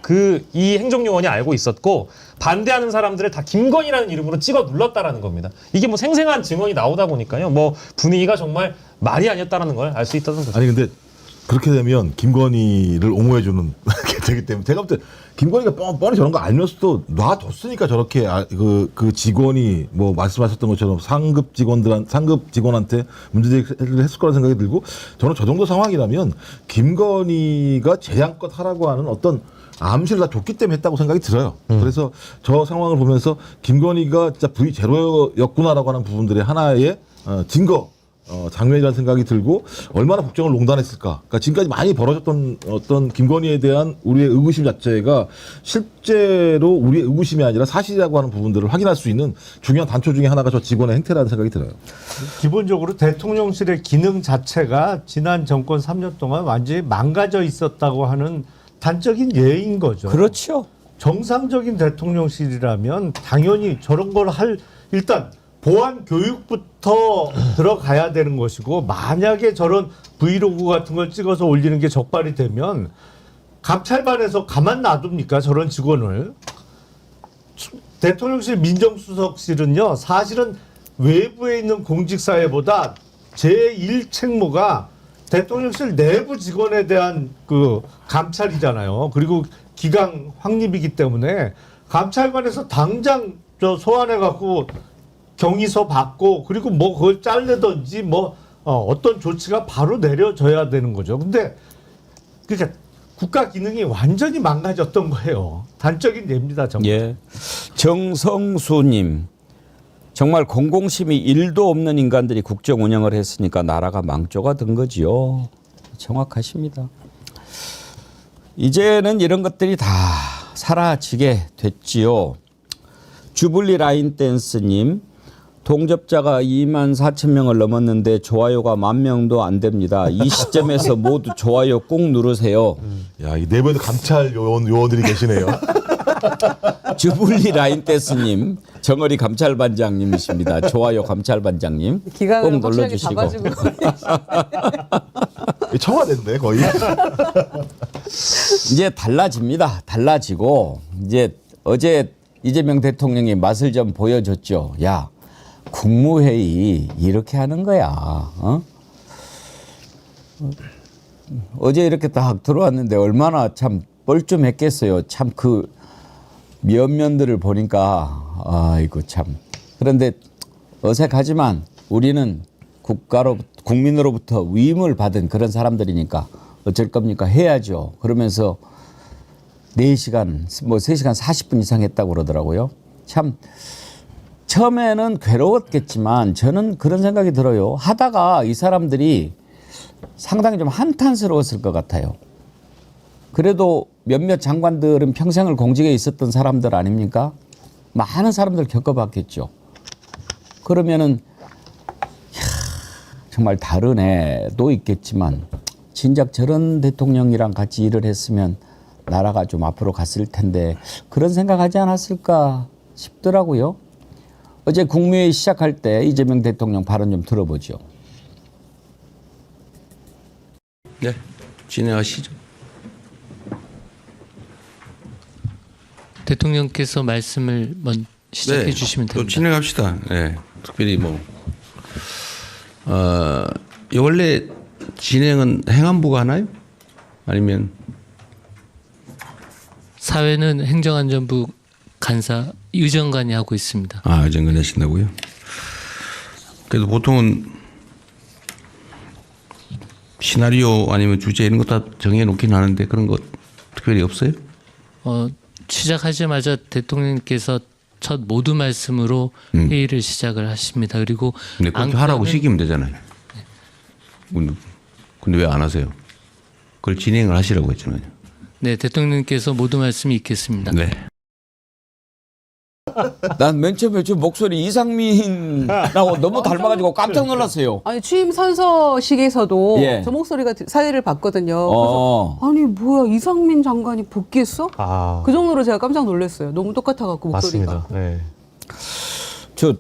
이 행정요원이 알고 있었고 반대하는 사람들을 다 김건희라는 이름으로 찍어 눌렀다라는 겁니다. 이게 뭐 생생한 증언이 나오다 보니까요. 뭐 분위기가 정말 말이 아니었다라는 걸 알 수 있다는 거죠. 아니 근데 그렇게 되면 김건희를 옹호해주는 게 되기 때문에 제가 볼 때 김건희가 뻔히 저런 거 알면서도 놔뒀으니까 저렇게 그 직원이 뭐 말씀하셨던 것처럼 상급 직원한테 문제제기를 했을 거라는 생각이 들고 저는 저 정도 상황이라면 김건희가 재량껏 하라고 하는 어떤 암시를 다 줬기 때문에 했다고 생각이 들어요. 그래서 저 상황을 보면서 김건희가 진짜 V0였구나라고 하는 부분들의 하나의 증거 장면이라는 생각이 들고 얼마나 국정을 농단했을까. 그러니까 지금까지 많이 벌어졌던 어떤 김건희에 대한 우리의 의구심 자체가 실제로 우리의 의구심이 아니라 사실이라고 하는 부분들을 확인할 수 있는 중요한 단초 중에 하나가 저 직원의 행태라는 생각이 들어요. 기본적으로 대통령실의 기능 자체가 지난 정권 3년 동안 완전히 망가져 있었다고 하는 단적인 예인 거죠. 그렇죠. 정상적인 대통령실이라면 당연히 저런 걸 일단 보안 교육부터 들어가야 되는 것이고 만약에 저런 브이로그 같은 걸 찍어서 올리는 게 적발이 되면 감찰반에서 가만 놔둡니까 저런 직원을. 대통령실 민정수석실은요 사실은 외부에 있는 공직사회보다 제1책무가 대통령실 내부 직원에 대한 그 감찰이잖아요. 그리고 기강 확립이기 때문에 감찰관에서 당장 저 소환해 갖고 경위서 받고 그리고 뭐 그걸 자르든지 뭐 어떤 조치가 바로 내려져야 되는 거죠. 근데 그러니까 국가 기능이 완전히 망가졌던 거예요. 단적인 예입니다. 정말. 예. 정성수님. 정말 공공심이 1도 없는 인간들이 국정 운영을 했으니까 나라가 망조가 된 거지요. 정확하십니다. 이제는 이런 것들이 다 사라지게 됐지요. 주블리 라인 댄스님. 동접자가 24,000명을 넘었는데 좋아요가 10,000명도 안 됩니다. 이 시점에서 모두 좋아요 꾹 누르세요. 야, 이 내부에도 감찰 요원들이 계시네요. 주블리 라인 댄스님, 정어리 감찰반장님이십니다. 좋아요 감찰반장님 꼭 기간을 확실하게 눌러주시고. 잡아주고 청와대인데 거의. 이제 달라집니다. 달라지고 이제 어제 이재명 대통령이 맛을 좀 보여줬죠. 야, 국무회의 이렇게 하는 거야. 어제 이렇게 딱 들어왔는데 얼마나 참 뻘쭘했겠어요. 참 그 면면들을 보니까 아이고 참. 그런데 어색하지만 우리는 국민으로부터 위임을 받은 그런 사람들이니까 어쩔 겁니까? 해야죠. 그러면서 4시간, 뭐 3시간 40분 이상 했다고 그러더라고요. 참 처음에는 괴로웠겠지만 저는 그런 생각이 들어요. 하다가 이 사람들이 상당히 좀 한탄스러웠을 것 같아요. 그래도 몇몇 장관들은 평생을 공직에 있었던 사람들 아닙니까? 많은 사람들 겪어봤겠죠. 그러면은 정말 다른 애도 있겠지만 진작 저런 대통령이랑 같이 일을 했으면 나라가 좀 앞으로 갔을 텐데 그런 생각하지 않았을까 싶더라고요. 어제 국무회의 시작할 때 이재명 대통령 발언 좀 들어보죠. 네, 진행하시죠. 대통령께서 말씀을 시작해 주시면 또 됩니다. 진행합시다. 네, 특별히 원래 진행은 행안부가 하나요? 아니면 사회는 행정안전부 간사 유정관이 하고 있습니다. 아, 정관 하신다고요? 그래도 보통은 시나리오 아니면 주제 이런 거 다 정해놓긴 하는데 그런 거 특별히 없어요? 시작하자마자 대통령께서 첫 모두 말씀으로 회의를 시작을 하십니다. 그리고 근데 그렇게 하라고 시키면 되잖아요. 근데 왜 안 하세요? 그걸 진행을 하시라고 했잖아요. 네, 대통령께서 모두 말씀이 있겠습니다. 네. 난 맨 처음에 저 목소리 이상민하고 너무 닮아가지고 깜짝 놀랐어요. 아니 취임 선서식에서도 예. 저 목소리가 사회를 봤거든요. 어. 그래서 아니 뭐야 이상민 장관이 복귀했어? 아, 그 정도로 제가 깜짝 놀랐어요. 너무 똑같아갖고 목소리가. 맞습니다. 네. 저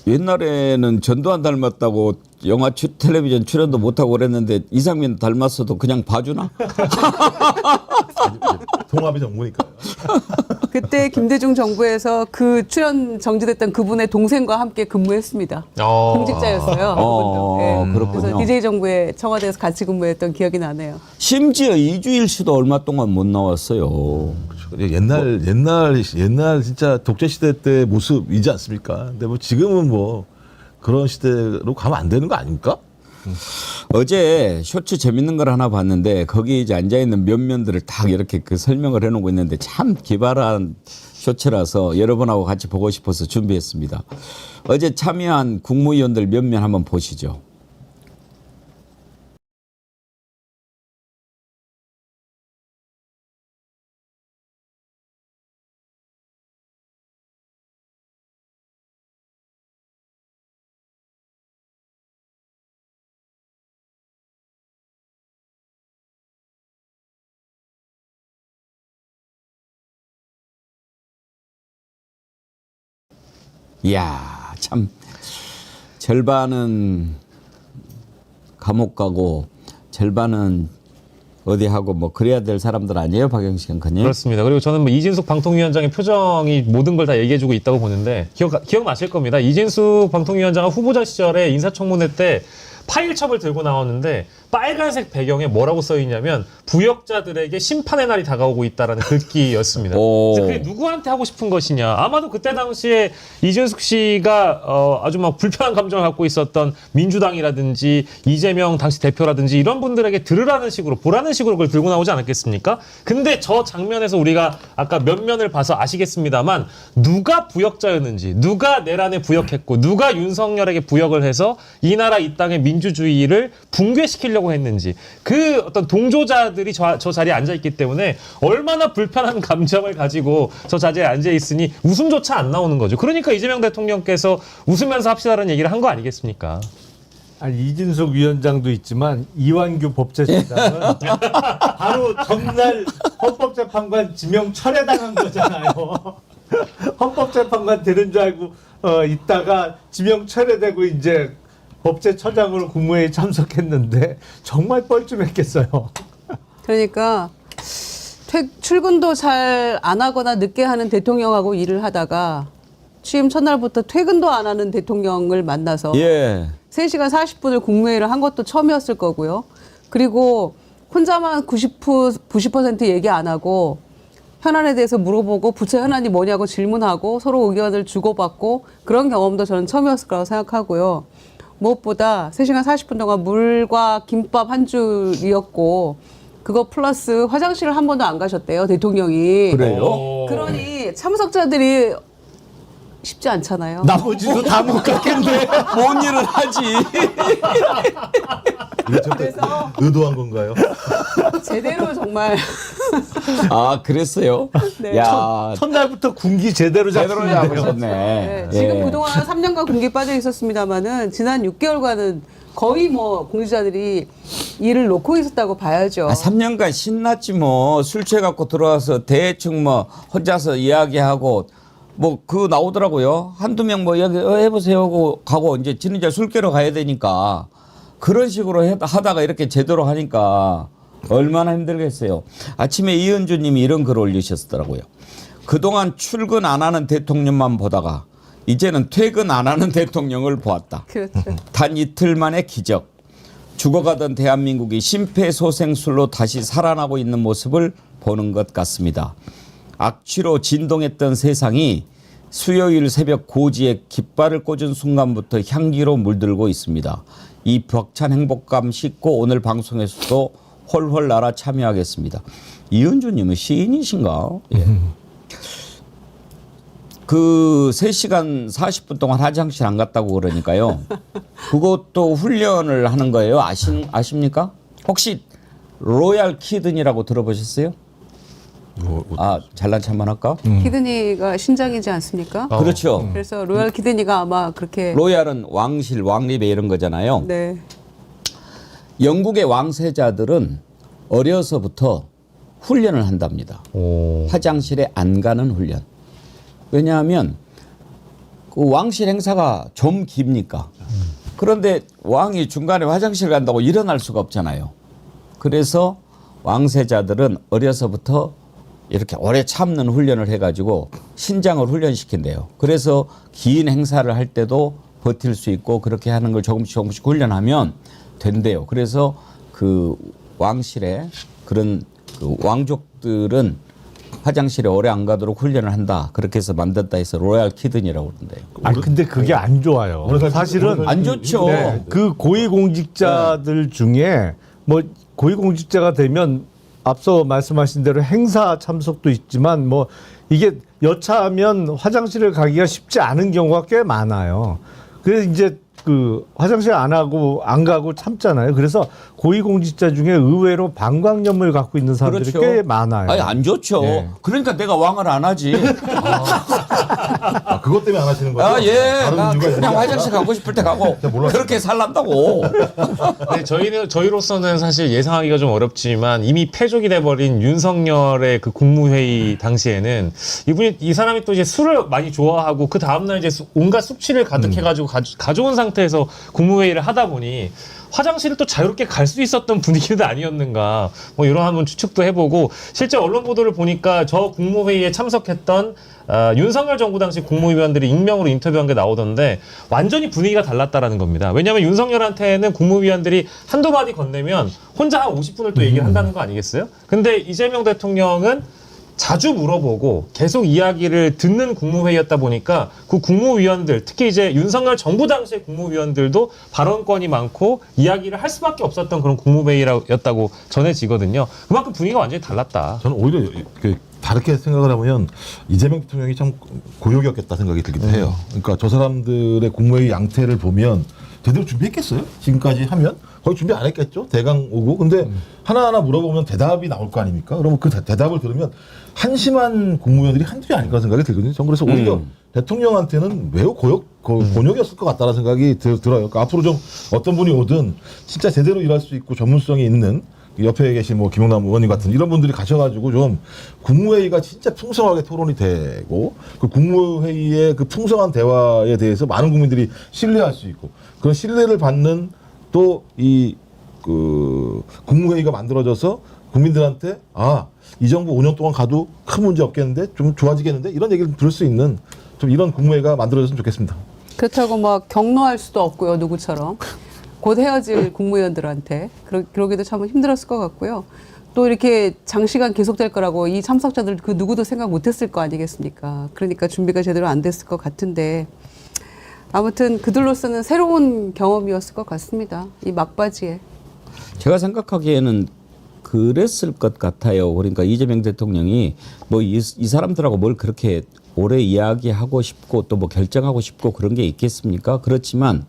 옛날에는 전두환 닮았다고 영화 텔레비전 출연도 못하고 그랬는데 이상민 닮았어도 그냥 봐주나? 통합이 전무니까요. 그때 김대중 정부에서 그 출연 정지됐던 그분의 동생과 함께 근무했습니다. 공직자였어요. 그분도. 예. 그렇군요. 그래서 DJ 정부에 청와대에서 같이 근무했던 기억이 나네요. 심지어 이주일 씨도 얼마 동안 못 나왔어요. 옛날 진짜 독재 시대 때 모습이지 않습니까? 근데 뭐 지금은 뭐 그런 시대로 가면 안 되는 거 아닙니까? 어제 쇼츠 재밌는 걸 하나 봤는데 거기 이제 앉아 있는 면면들을 딱 이렇게 그 설명을 해놓고 있는데 참 기발한 쇼츠라서 여러분하고 같이 보고 싶어서 준비했습니다. 어제 참여한 국무위원들 면면 한번 보시죠. 이야, 참 절반은 감옥 가고 절반은 어디 하고 뭐 그래야 될 사람들 아니에요, 박영식 앵커님? 그렇습니다. 그리고 저는 뭐 이진숙 방통위원장의 표정이 모든 걸 다 얘기해주고 있다고 보는데 기억나실 겁니다. 이진숙 방통위원장은 후보자 시절에 인사청문회 때 파일첩을 들고 나왔는데 빨간색 배경에 뭐라고 써 있냐면 부역자들에게 심판의 날이 다가오고 있다라는 글귀였습니다. 오. 그래서 그게 누구한테 하고 싶은 것이냐. 아마도 그때 당시에 이준숙 씨가 아주 막 불편한 감정을 갖고 있었던 민주당이라든지 이재명 당시 대표라든지 이런 분들에게 들으라는 식으로 보라는 식으로 그걸 들고 나오지 않았겠습니까? 근데 저 장면에서 우리가 아까 면면을 봐서 아시겠습니다만 누가 부역자였는지 누가 내란에 부역했고 누가 윤석열에게 부역을 해서 이 나라 이 땅의 민주주의를 붕괴시키려고 했는지 그 어떤 동조자들이 저 자리에 앉아있기 때문에 얼마나 불편한 감정을 가지고 저 자리에 앉아있으니 웃음조차 안 나오는 거죠. 그러니까 이재명 대통령께서 웃으면서 합시다라는 얘기를 한 거 아니겠습니까? 아니, 이진숙 위원장도 있지만 이완규 법제처장은 바로 전날 헌법재판관 지명 철회당한 거잖아요. 헌법재판관 되는 줄 알고 있다가 지명 철회되고 이제 법제처장으로 국무회의에 참석했는데 정말 뻘쭘했겠어요. 그러니까 출근도 잘 안 하거나 늦게 하는 대통령하고 일을 하다가 취임 첫날부터 퇴근도 안 하는 대통령을 만나서 예. 3시간 40분을 국무회의를 한 것도 처음이었을 거고요. 그리고 혼자만 90% 얘기 안 하고 현안에 대해서 물어보고 부처 현안이 뭐냐고 질문하고 서로 의견을 주고받고 그런 경험도 저는 처음이었을 거라고 생각하고요. 무엇보다 3시간 40분 동안 물과 김밥 한 줄이었고 그거 플러스 화장실을 한 번도 안 가셨대요, 대통령이. 그래요? 그러니 참석자들이 쉽지 않잖아요. 나머지도 다 못 갔겠네. 뭔 일을 하지? 그래서 의도한 건가요? 제대로 정말 아, 그랬어요? 네. 야, 첫날부터 군기 제대로 제대로 잡으셨네요. 잡으셨네. 네, 지금 예. 그동안 3년간 공기 빠져 있었습니다만은 지난 6개월간은 거의 뭐 공직자들이 일을 놓고 있었다고 봐야죠. 3년간 신났지 뭐. 술 취해갖고 들어와서 대충 뭐 혼자서 이야기하고 뭐 그거 나오더라고요. 한두 명 뭐 이야기 해보세요 하고 가고 이제 지는 이제 술 깨러 가야 되니까 그런 식으로 하다가 이렇게 제대로 하니까 얼마나 힘들겠어요. 아침에 이은주 님이 이런 글 올리셨더라고요. 그동안 출근 안 하는 대통령만 보다가 이제는 퇴근 안 하는 대통령을 보았다. 그렇죠. 단 이틀 만에 기적. 죽어가던 대한민국이 심폐소생술로 다시 살아나고 있는 모습을 보는 것 같습니다. 악취로 진동했던 세상이 수요일 새벽 고지에 깃발을 꽂은 순간부터 향기로 물들고 있습니다. 이 벅찬 행복감 싣고 오늘 방송에서도 홀홀 날아 참여하겠습니다. 이은주님은 시인이신가? 예. 그 3시간 40분 동안 화장실 안 갔다고 그러니까요. 그것도 훈련을 하는 거예요. 아십니까? 혹시 로얄 키든이라고 들어보셨어요? 잘난 척만 할까? 키드니가 신장이지 않습니까? 그렇죠. 그래서 로얄 키드니가 아마 그렇게 로얄은 왕실, 왕립에 이런 거잖아요. 네. 영국의 왕세자들은 어려서부터 훈련을 한답니다. 화장실에 안 가는 훈련. 왜냐하면 그 왕실 행사가 좀 깁니까? 그런데 왕이 중간에 화장실 간다고 일어날 수가 없잖아요. 그래서 왕세자들은 어려서부터 이렇게 오래 참는 훈련을 해가지고 신장을 훈련시킨대요. 그래서 긴 행사를 할 때도 버틸 수 있고 그렇게 하는 걸 조금씩 훈련하면 된대요. 그래서 그 왕실에 그런 그 왕족들은 화장실에 오래 안 가도록 훈련을 한다. 그렇게 해서 만든다 해서 로얄 키든이라고 그러는데요. 근데 그게 안 좋아요. 사실은 안 좋죠. 네, 그 고위공직자들 중에 뭐 고위공직자가 되면 앞서 말씀하신 대로 행사 참석도 있지만 뭐 이게 여차하면 화장실을 가기가 쉽지 않은 경우가 꽤 많아요. 그래서 이제 그 화장실 안 가고 참잖아요. 그래서 고위공직자 중에 의외로 방광염을 갖고 있는 사람들이 꽤 많아요. 아니 안 좋죠. 예. 그러니까 내가 왕을 안 하지. 그것 때문에 안 하시는 거죠? 예. 다른 나 이유가 그냥 있습니까? 화장실 가고 싶을 때 가고 그렇게 살란다고. 네, 저희로서는 사실 예상하기가 좀 어렵지만 이미 패족이 돼버린 윤석열의 그 국무회의 당시에는 이 사람이 또 이제 술을 많이 좋아하고 그 다음날 이제 온갖 숙취를 가득해가지고 가져온 상태에서 국무회의를 하다 보니 화장실을 또 자유롭게 갈 수 있었던 분위기도 아니었는가 뭐 이런 한번 추측도 해보고 실제 언론 보도를 보니까 저 국무회의에 참석했던 윤석열 정부 당시 국무위원들이 익명으로 인터뷰한 게 나오던데 완전히 분위기가 달랐다라는 겁니다. 왜냐하면 윤석열한테는 국무위원들이 한두 마디 건네면 혼자 한 50분을 또 얘기를 한다는 거 아니겠어요? 근데 이재명 대통령은 자주 물어보고 계속 이야기를 듣는 국무회의였다 보니까 그 국무위원들 특히 이제 윤석열 정부 당시의 국무위원들도 발언권이 많고 이야기를 할 수밖에 없었던 그런 국무회의였다고 전해지거든요. 그만큼 분위기가 완전히 달랐다. 저는 오히려 다르게 생각을 하면 이재명 대통령이 참 고역이었겠다 생각이 들기도 해요. 그러니까 저 사람들의 국무회의 양태를 보면 제대로 준비했겠어요? 지금까지 하면? 거의 준비 안 했겠죠? 대강 오고. 근데 하나하나 물어보면 대답이 나올 거 아닙니까? 그러면 그 대답을 들으면 한심한 국무위원들이 한둘이 아닐 거라 생각이 들거든요. 전 그래서 오히려 대통령한테는 매우 곤욕이었을 것 같다는 생각이 들어요. 그러니까 앞으로 좀 어떤 분이 오든 진짜 제대로 일할 수 있고 전문성이 있는 옆에 계신 뭐 김용남 의원님 같은 이런 분들이 가셔가지고 좀 국무회의가 진짜 풍성하게 토론이 되고 그 국무회의의 그 풍성한 대화에 대해서 많은 국민들이 신뢰할 수 있고 그런 신뢰를 받는 또 이 그 국무회의가 만들어져서 국민들한테 이 정부 5년 동안 가도 큰 문제 없겠는데 좀 좋아지겠는데 이런 얘기를 들을 수 있는 좀 이런 국무회의가 만들어졌으면 좋겠습니다. 그렇다고 막 격노할 수도 없고요. 누구처럼. 곧 헤어질 국무위원들한테. 그러기도 참 힘들었을 것 같고요. 또 이렇게 장시간 계속될 거라고 이 참석자들 그 누구도 생각 못했을 거 아니겠습니까? 그러니까 준비가 제대로 안 됐을 것 같은데 아무튼 그들로서는 새로운 경험이었을 것 같습니다. 이 막바지에. 제가 생각하기에는 그랬을 것 같아요. 그러니까 이재명 대통령이 뭐 이 사람들하고 뭘 그렇게 오래 이야기하고 싶고 또 뭐 결정하고 싶고 그런 게 있겠습니까? 그렇지만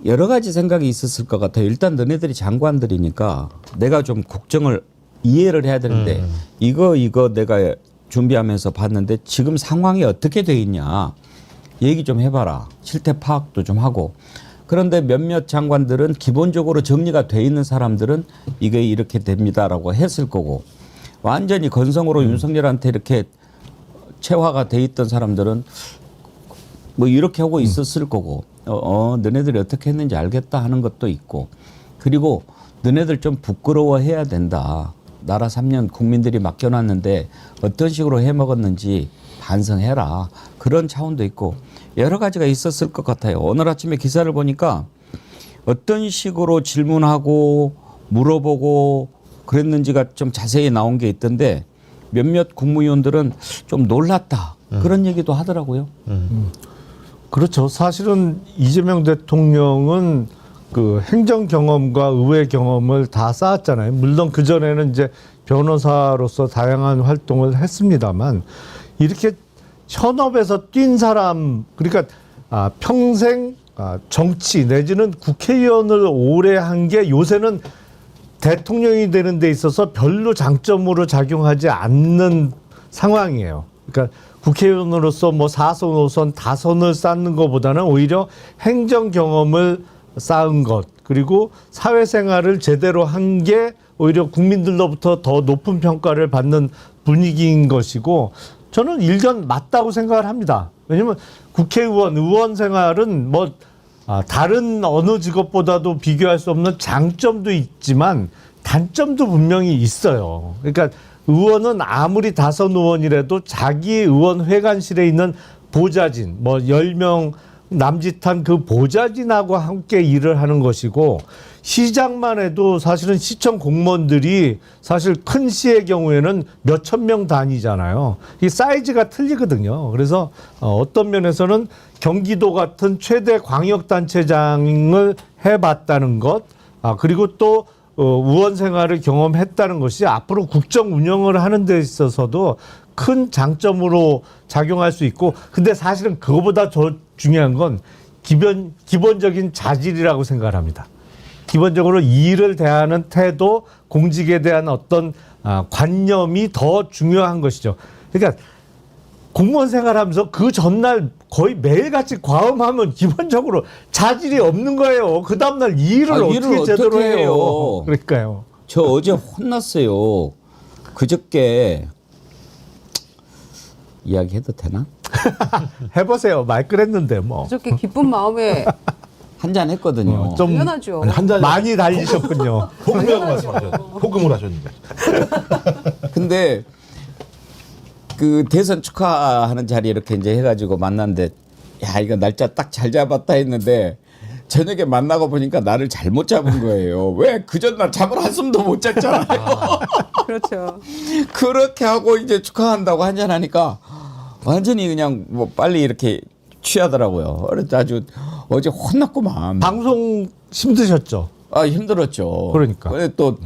여러 가지 생각이 있었을 것 같아요. 일단 너네들이 장관들이니까 내가 좀 국정을 이해를 해야 되는데 이거 내가 준비하면서 봤는데 지금 상황이 어떻게 돼 있냐 얘기 좀 해봐라. 실태 파악도 좀 하고. 그런데 몇몇 장관들은 기본적으로 정리가 돼 있는 사람들은 이게 이렇게 됩니다라고 했을 거고 완전히 건성으로 윤석열한테 이렇게 체화가 돼 있던 사람들은 뭐 이렇게 하고 있었을 거고 너네들이 어떻게 했는지 알겠다 하는 것도 있고 그리고 너네들 좀 부끄러워해야 된다. 나라 3년 국민들이 맡겨놨는데 어떤 식으로 해먹었는지 반성해라. 그런 차원도 있고 여러 가지가 있었을 것 같아요. 오늘 아침에 기사를 보니까 어떤 식으로 질문하고 물어보고 그랬는지가 좀 자세히 나온 게 있던데 몇몇 국무위원들은 좀 놀랐다. 그런 얘기도 하더라고요. 그렇죠. 사실은 이재명 대통령은 그 행정 경험과 의회 경험을 다 쌓았잖아요. 물론 그전에는 이제 변호사로서 다양한 활동을 했습니다만 이렇게 현업에서 뛴 사람, 그러니까 평생 정치 내지는 국회의원을 오래 한 게 요새는 대통령이 되는 데 있어서 별로 장점으로 작용하지 않는 상황이에요. 그러니까 국회의원으로서 뭐 4선, 5선, 다선을 쌓는 것보다는 오히려 행정 경험을 쌓은 것, 그리고 사회생활을 제대로 한 게 오히려 국민들로부터 더 높은 평가를 받는 분위기인 것이고, 저는 일견 맞다고 생각을 합니다. 왜냐하면 국회의원, 의원 생활은 뭐 다른 어느 직업보다도 비교할 수 없는 장점도 있지만 단점도 분명히 있어요. 그러니까 의원은 아무리 다선 의원이라도 자기 의원 회관실에 있는 보좌진, 뭐 10명 남짓한 그 보좌진하고 함께 일을 하는 것이고, 시장만 해도 사실은 시청 공무원들이 사실 큰 시의 경우에는 몇천 명 단위잖아요. 이 사이즈가 틀리거든요. 그래서 어떤 면에서는 경기도 같은 최대 광역단체장을 해봤다는 것, 그리고 또 의원 생활을 경험했다는 것이 앞으로 국정 운영을 하는 데 있어서도 큰 장점으로 작용할 수 있고, 근데 사실은 그거보다 더 중요한 건 기본적인 자질이라고 생각을 합니다. 기본적으로 일을 대하는 태도, 공직에 대한 어떤 관념이 더 중요한 것이죠. 그러니까 공무원 생활하면서 그 전날 거의 매일같이 과음하면 기본적으로 자질이 없는 거예요. 그 다음날 일을 어떻게 제대로 해요. 그러니까요. 저 어제 혼났어요. 그저께 이야기해도 되나? 해보세요. 말 그랬는데 뭐. 그저께 기쁜 마음에 한잔 했거든요. 좀 당연하죠. 아니, 한 잔 많이 달리셨군요. 폭음하고 말씀하셨어요. 폭음을 하셨는데. 근데 그 대선 축하하는 자리 이렇게 이제 해가지고 만났는데, 야, 이거 날짜 딱 잘 잡았다 했는데 저녁에 만나고 보니까 나를 잘못 잡은 거예요. 왜 그 전날 잠을 한숨도 못 잤잖아요. 그렇죠. 그렇게 하고 이제 축하한다고 한잔 하니까 완전히 그냥 뭐 빨리 이렇게 취하더라고요. 그래서 아주 어제 혼났구만. 방송 힘드셨죠? 힘들었죠. 그러니까. 근데 또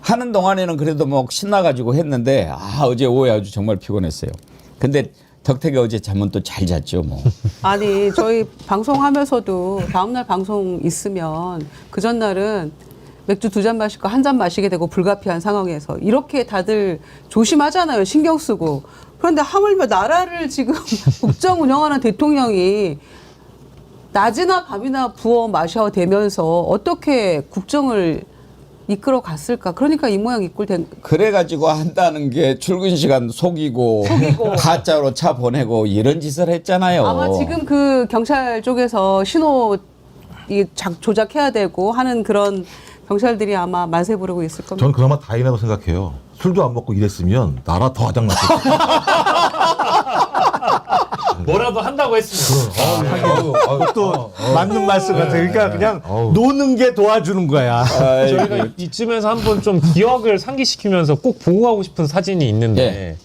하는 동안에는 그래도 뭐 신나가지고 했는데, 어제 오후에 아주 정말 피곤했어요. 근데 덕택이 어제 잠은 또 잘 잤죠, 뭐. 아니, 저희 방송하면서도 다음날 방송 있으면 그 전날은 맥주 2잔 마시고 1잔 마시게 되고 불가피한 상황에서 이렇게 다들 조심하잖아요. 신경 쓰고. 그런데 하물며 나라를 지금 국정 운영하는 대통령이 낮이나 밤이나 부어 마셔 대면서 어떻게 국정을 이끌어 갔을까? 그러니까 이 모양 이꼴 된. 그래가지고 한다는 게 출근 시간 속이고 가짜로 차 보내고 이런 짓을 했잖아요. 아마 지금 그 경찰 쪽에서 신호 조작해야 되고 하는 그런 경찰들이 아마 만세 부르고 있을 겁니다. 저는 그나마 다행이라고 생각해요. 술도 안 먹고 일했으면 나라 더 아장났을 뭐라도 한다고 했습니다. 또 맞는 말씀 같아요. 그러니까 그냥 노는 게 도와주는 거야. 저희가 이쯤에서 한번 좀 기억을 상기시키면서 꼭 보고 가고 싶은 사진이 있는데,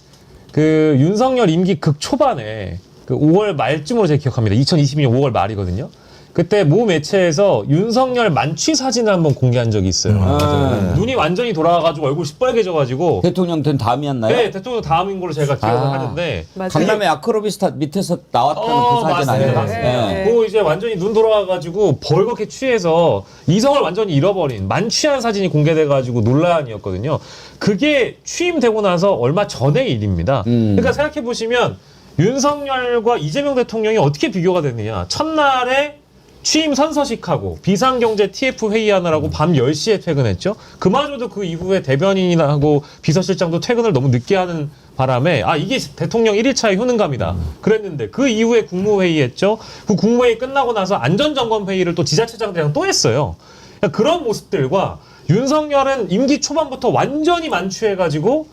그 윤석열 임기 극 초반에 그 5월 말쯤으로 제가 기억합니다. 2022년 5월 말이거든요. 그때 모 매체에서 윤석열 만취 사진을 한번 공개한 적이 있어요. 눈이 완전히 돌아가가지고 얼굴 시뻘개져가지고. 대통령 된 다음이었나요? 네, 대통령 다음인 걸로 제가 기억을 하는데. 맞아요. 강남의 아크로비스타 밑에서 나왔다는 그 사진 아니에요? 맞습니다. 네. 그 이제 완전히 눈 돌아가가지고 벌겋게 취해서 이성을 완전히 잃어버린 만취한 사진이 공개돼가지고 논란이었거든요. 그게 취임되고 나서 얼마 전의 일입니다. 그러니까 생각해 보시면 윤석열과 이재명 대통령이 어떻게 비교가 되느냐. 첫날에 취임 선서식하고 비상경제 TF 회의하느라고 밤 10시에 퇴근했죠. 그마저도 그 이후에 대변인하고 비서실장도 퇴근을 너무 늦게 하는 바람에 이게 대통령 1일차의 효능감이다. 그랬는데 그 이후에 국무회의 했죠. 그 국무회의 끝나고 나서 안전점검회의를 또 지자체장들이랑 또 했어요. 그러니까 그런 모습들과 윤석열은 임기 초반부터 완전히 만취해가지고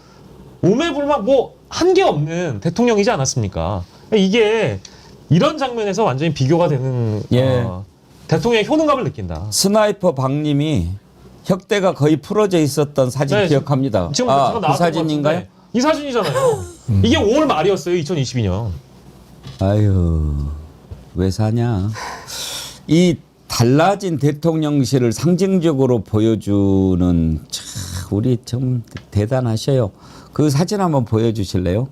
오매불만 뭐 한 게 없는 대통령이지 않았습니까? 그러니까 이게 이런 장면에서 완전히 비교가 되는 대통령의 효능감을 느낀다. 스나이퍼 박님이 혁대가 거의 풀어져 있었던 사진 네, 기억합니다. 지금 잠깐 그 나왔던 사진인가요? 것 같은데. 이 사진이잖아요. 이게 5월 말이었어요. 2022년. 아유, 왜 사냐. 이 달라진 대통령실을 상징적으로 보여주는 우리 좀 대단하셔요. 그 사진 한번 보여주실래요?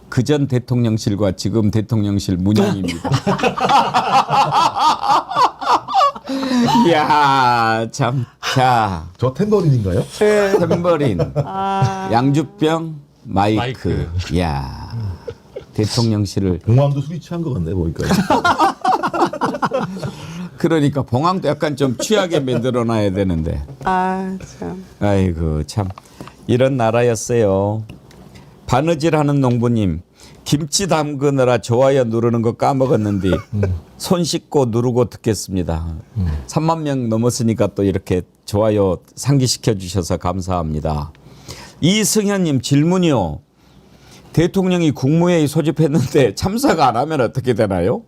그전 대통령실과 지금 대통령실 문양입니다. 이야, 참 자, 저 탬버린인가요? 탬버린, 양주병, 마이크. 마이크. 야, 대통령실을 공항도 술이 취한 것 같네 보니까. 그러니까 봉황도 약간 좀 취하게 만들어놔야 되는데. 아, 참. 아이고 참 이런 나라였어요. 바느질하는 농부님 김치 담그느라 좋아요 누르는 거 까먹었는데 손 씻고 누르고 듣겠습니다. 3만 명 넘었으니까 또 이렇게 좋아요 상기시켜 주셔서 감사합니다. 이승현님 질문이요. 대통령이 국무회의 소집했는데 참석 안 하면 어떻게 되나요?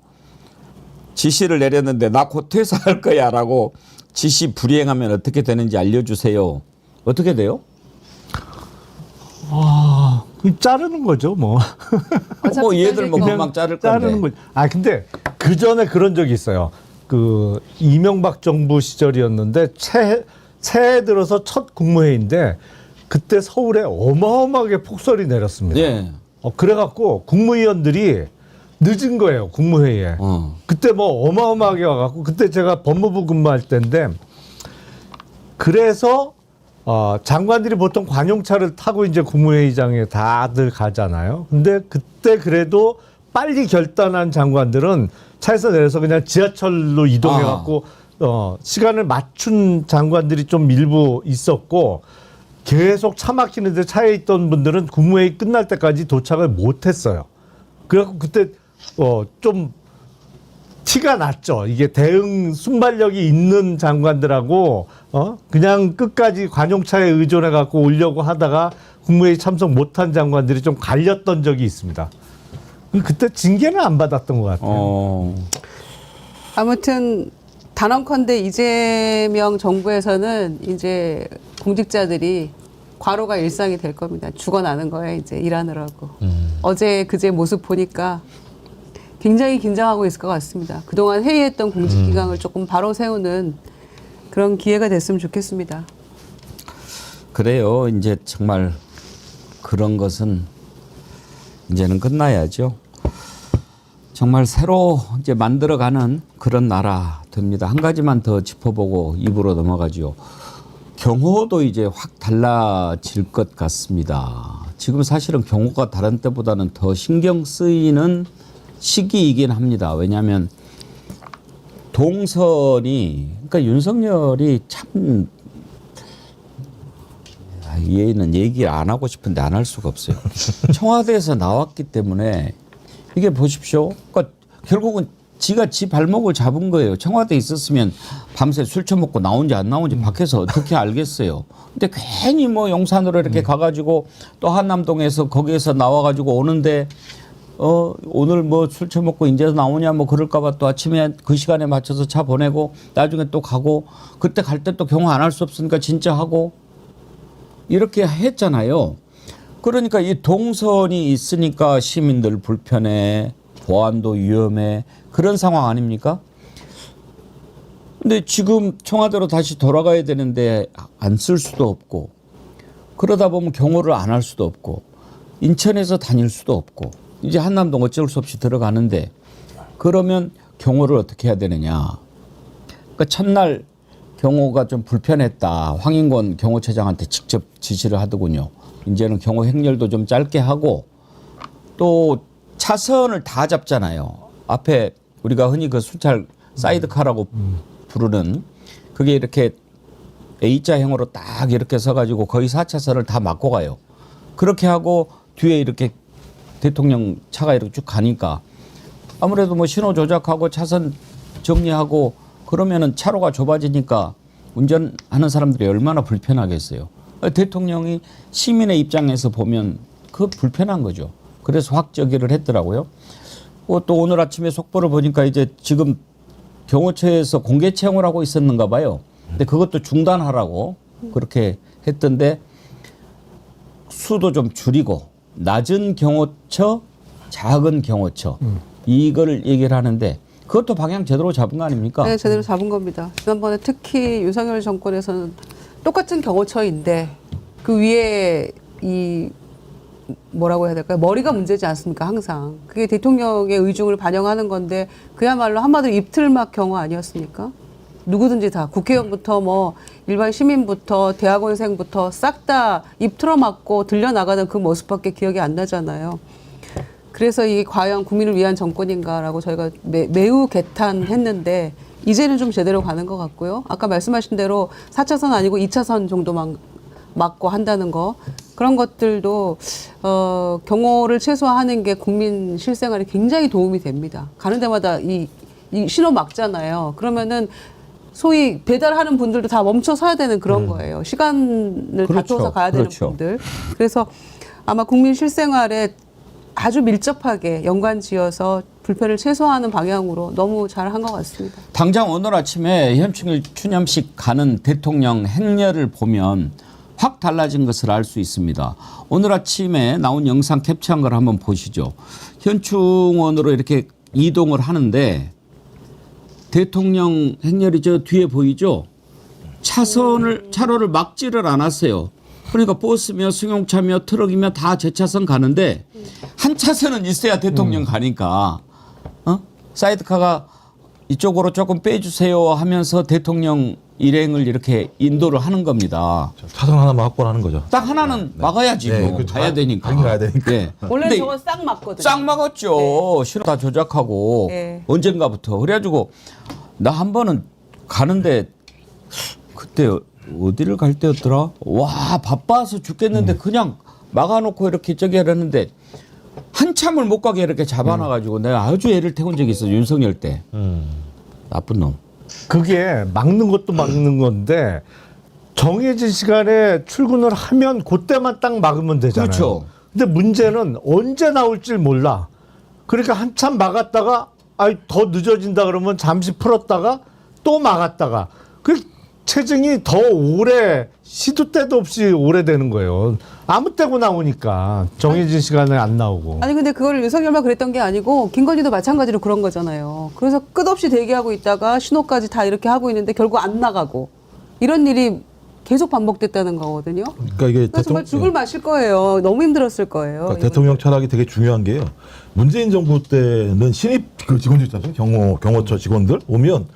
지시를 내렸는데 나 곧 퇴사할 거야 라고 지시 불이행하면 어떻게 되는지 알려주세요. 어떻게 돼요? 그 자르는 거죠, 뭐. 뭐 얘들 뭐 금방 자를 건데. 자르는 거죠. 아, 근데 그 전에 그런 적이 있어요. 그 이명박 정부 시절이었는데 새해 들어서 첫 국무회의인데 그때 서울에 어마어마하게 폭설이 내렸습니다. 예. 그래갖고 국무위원들이 늦은 거예요, 국무회의에. 그때 뭐 어마어마하게 와갖고 그때 제가 법무부 근무할 때인데 그래서 장관들이 보통 관용차를 타고 이제 국무회의장에 다들 가잖아요. 근데 그때 그래도 빨리 결단한 장관들은 차에서 내려서 그냥 지하철로 이동해갖고 시간을 맞춘 장관들이 좀 일부 있었고 계속 차 막히는데 차에 있던 분들은 국무회의 끝날 때까지 도착을 못했어요. 그래갖고 그때 좀 티가 났죠. 이게 대응 순발력이 있는 장관들하고 그냥 끝까지 관용차에 의존해 갖고 오려고 하다가 국무회의 참석 못한 장관들이 좀 갈렸던 적이 있습니다. 그때 징계는 안 받았던 것 같아요. 아무튼 단언컨대 이재명 정부에서는 이제 공직자들이 과로가 일상이 될 겁니다. 죽어나는 거예요, 이제 일하느라고. 어제 그제 모습 보니까 굉장히 긴장하고 있을 것 같습니다. 그동안 회의했던 공직기강을 조금 바로 세우는 그런 기회가 됐으면 좋겠습니다. 그래요. 이제 정말 그런 것은 이제는 끝나야죠. 정말 새로 이제 만들어가는 그런 나라 됩니다. 한 가지만 더 짚어보고 입으로 넘어가죠. 경호도 이제 확 달라질 것 같습니다. 지금 사실은 경호가 다른 때보다는 더 신경 쓰이는 시기이긴 합니다. 왜냐하면 동선이 그러니까 윤석열이 참 얘는 얘기 안 하고 싶은데 안 할 수가 없어요. 청와대에서 나왔기 때문에 이게 보십시오. 그러니까 결국은 지가 지 발목을 잡은 거예요. 청와대에 있었으면 밤새 술 처먹고 나온지 안 나온지 밖에서 어떻게 알겠어요. 근데 괜히 뭐 용산으로 이렇게 가가지고 또 한남동에서 거기에서 나와가지고 오는데 오늘 뭐 술 처먹고 이제 나오냐 뭐 그럴까봐 또 아침에 그 시간에 맞춰서 차 보내고 나중에 또 가고 그때 갈 때 또 경호 안 할 수 없으니까 진짜 하고 이렇게 했잖아요. 그러니까 이 동선이 있으니까 시민들 불편해, 보안도 위험해 그런 상황 아닙니까? 근데 지금 청와대로 다시 돌아가야 되는데 안 쓸 수도 없고 그러다 보면 경호를 안 할 수도 없고 인천에서 다닐 수도 없고 이제 한남동 어쩔 수 없이 들어가는데 그러면 경호를 어떻게 해야 되느냐. 그러니까 첫날 경호가 좀 불편했다. 황인권 경호처장한테 직접 지시를 하더군요. 이제는 경호 행렬도 좀 짧게 하고 또 차선을 다 잡잖아요. 앞에 우리가 흔히 그 순찰 사이드카라고 부르는 그게 이렇게 A자형으로 딱 이렇게 서가지고 거의 4차선을 다 막고 가요. 그렇게 하고 뒤에 이렇게 대통령 차가 이렇게 쭉 가니까 아무래도 뭐 신호 조작하고 차선 정리하고 그러면은 차로가 좁아지니까 운전하는 사람들이 얼마나 불편하겠어요. 대통령이 시민의 입장에서 보면 그 불편한 거죠. 그래서 확 저기를 했더라고요. 또 오늘 아침에 속보를 보니까 이제 지금 경호처에서 공개 채용을 하고 있었는가 봐요. 근데 그것도 중단하라고 그렇게 했던데 수도 좀 줄이고 낮은 경호처, 작은 경호처 이걸 얘기를 하는데 그것도 방향 제대로 잡은 거 아닙니까? 네, 제대로 잡은 겁니다. 지난번에 특히 윤석열 정권에서는 똑같은 경호처인데 그 위에 이 뭐라고 해야 될까요? 머리가 문제지 않습니까? 항상. 그게 대통령의 의중을 반영하는 건데 그야말로 한마디로 입틀막 경호 아니었습니까? 누구든지 다 국회의원부터 뭐 일반 시민부터 대학원생부터 싹 다 입 틀어막고 들려나가는 그 모습밖에 기억이 안 나잖아요. 그래서 이게 과연 국민을 위한 정권인가라고 저희가 매우 개탄했는데 이제는 좀 제대로 가는 것 같고요. 아까 말씀하신 대로 4차선 아니고 2차선 정도만 막고 한다는 거 그런 것들도 경호를 최소화하는 게 국민 실생활에 굉장히 도움이 됩니다. 가는 데마다 이 신호 막잖아요. 그러면은 소위 배달하는 분들도 다 멈춰 서야 되는 그런 거예요. 시간을 그렇죠. 다퉈서 가야 되는 그렇죠. 분들. 그래서 아마 국민 실생활에 아주 밀접하게 연관지어서 불편을 최소화하는 방향으로 너무 잘한 것 같습니다. 당장 오늘 아침에 현충일 추념식 가는 대통령 행렬을 보면 확 달라진 것을 알 수 있습니다. 오늘 아침에 나온 영상 캡처한 걸 한번 보시죠. 현충원으로 이렇게 이동을 하는데 대통령 행렬이 저 뒤에 보이죠? 차로를 막지를 않았어요. 그러니까 버스며 승용차며 트럭이며 다 제 차선 가는데 한 차선은 있어야 대통령 가니까 사이드카가 이쪽으로 조금 빼주세요 하면서 대통령 일행을 이렇게 인도를 하는 겁니다. 차선 하나만 확보하는 거죠. 딱 하나는 막아야지 네, 뭐. 그 가야 되니까. 당연히 가야 되니까. 예. 원래는 근데 저건 싹 막거든요. 싹 막았죠. 신호 다 조작하고 네. 언젠가부터. 그래가지고 나 한 번은 가는데 그때 어디를 갈 때였더라? 와 바빠서 죽겠는데 그냥 막아놓고 이렇게 저기 하려는데 한참을 못 가게 이렇게 잡아놔가지고 내가 아주 애를 태운 적이 있어 윤석열 때. 나쁜 놈. 그게 막는 것도 막는 건데 정해진 시간에 출근을 하면 그때만 딱 막으면 되잖아요. 그렇죠. 근데 문제는 언제 나올지 몰라. 그러니까 한참 막았다가 더 늦어진다 그러면 잠시 풀었다가 또 막았다가 그 체증이 더 오래 시도 때도 없이 오래되는 거예요. 아무 때고 나오니까 정해진 시간에 안 나오고. 아니 근데 그걸 윤석열만 그랬던 게 아니고 김건희도 마찬가지로 그런 거잖아요. 그래서 끝없이 대기하고 있다가 신호까지 다 이렇게 하고 있는데 결국 안 나가고 이런 일이 계속 반복됐다는 거거든요. 그러니까 이게 그래서 정말 죽을 마실 거예요. 너무 힘들었을 거예요. 그러니까 대통령 철학이 되게 중요한 게요. 문재인 정부 때는 신입 그 직원들 있잖아요. 경호처 직원들 오면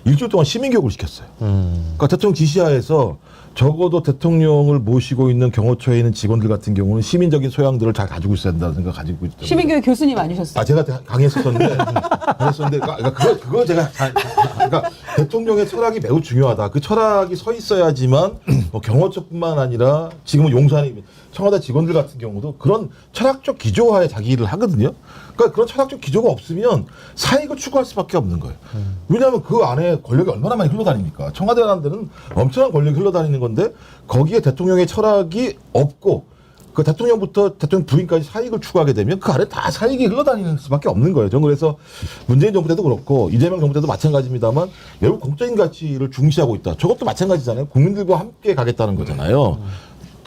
일주일 동안 시민교육을 시켰어요. 그러니까 대통령 지시하에서 적어도 대통령을 모시고 있는 경호처에 있는 직원들 같은 경우는 시민적인 소양들을 잘 가지고 있어야 된다는 생각 가지고 있죠. 시민교육 교수님 아니셨어요? 제가 강의했었는데, 그러니까 그거 제가 그러니까 대통령의 철학이 매우 중요하다. 그 철학이 서 있어야지만 뭐 경호처뿐만 아니라 지금은 용산이 청와대 직원들 같은 경우도 그런 철학적 기조하에 자기 일을 하거든요. 그러니까 그런 철학적 기조가 없으면 사익을 추구할 수밖에 없는 거예요. 왜냐하면 그 안에 권력이 얼마나 많이 흘러다닙니까? 청와대라는 데는 엄청난 권력이 흘러다니는 건데 거기에 대통령의 철학이 없고 그 대통령부터 대통령 부인까지 사익을 추구하게 되면 그 안에 다 사익이 흘러다니는 수밖에 없는 거예요. 저는 그래서 문재인 정부 때도 그렇고 이재명 정부 때도 마찬가지입니다만 매우 공적인 가치를 중시하고 있다. 저것도 마찬가지잖아요. 국민들과 함께 가겠다는 거잖아요.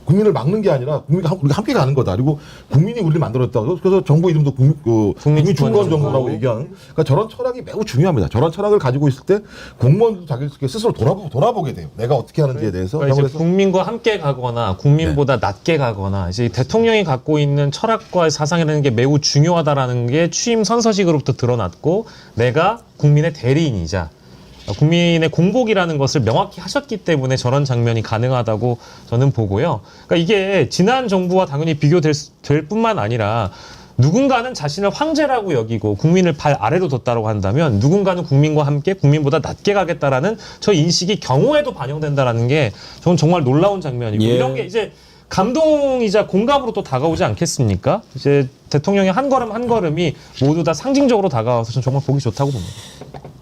국민을 막는 게 아니라 우리가 함께 가는 거다. 그리고 국민이 우리를 만들었다. 그래서 정부 이름도 국민 주권 정부라고 얘기하는. 그러니까 저런 철학이 매우 중요합니다. 저런 철학을 가지고 있을 때 공무원도 자기 스스로 돌아보게 돼요. 내가 어떻게 하는지에 대해서. 그러니까 이제 국민과 함께 가거나 국민보다 낮게 가거나 이제 대통령이 갖고 있는 철학과 사상이라는 게 매우 중요하다라는 게 취임 선서식으로부터 드러났고 내가 국민의 대리인이자 국민의 공복이라는 것을 명확히 하셨기 때문에 저런 장면이 가능하다고 저는 보고요. 그러니까 이게 지난 정부와 당연히 비교될 뿐만 아니라 누군가는 자신을 황제라고 여기고 국민을 발 아래로 뒀다고 한다면 누군가는 국민과 함께 국민보다 낮게 가겠다라는 저 인식이 경호에도 반영된다라는 게 저는 정말 놀라운 장면이고 예. 이런 게 이제 감동이자 공감으로 또 다가오지 않겠습니까? 이제 대통령의 한 걸음 한 걸음이 모두 다 상징적으로 다가와서 저는 정말 보기 좋다고 봅니다.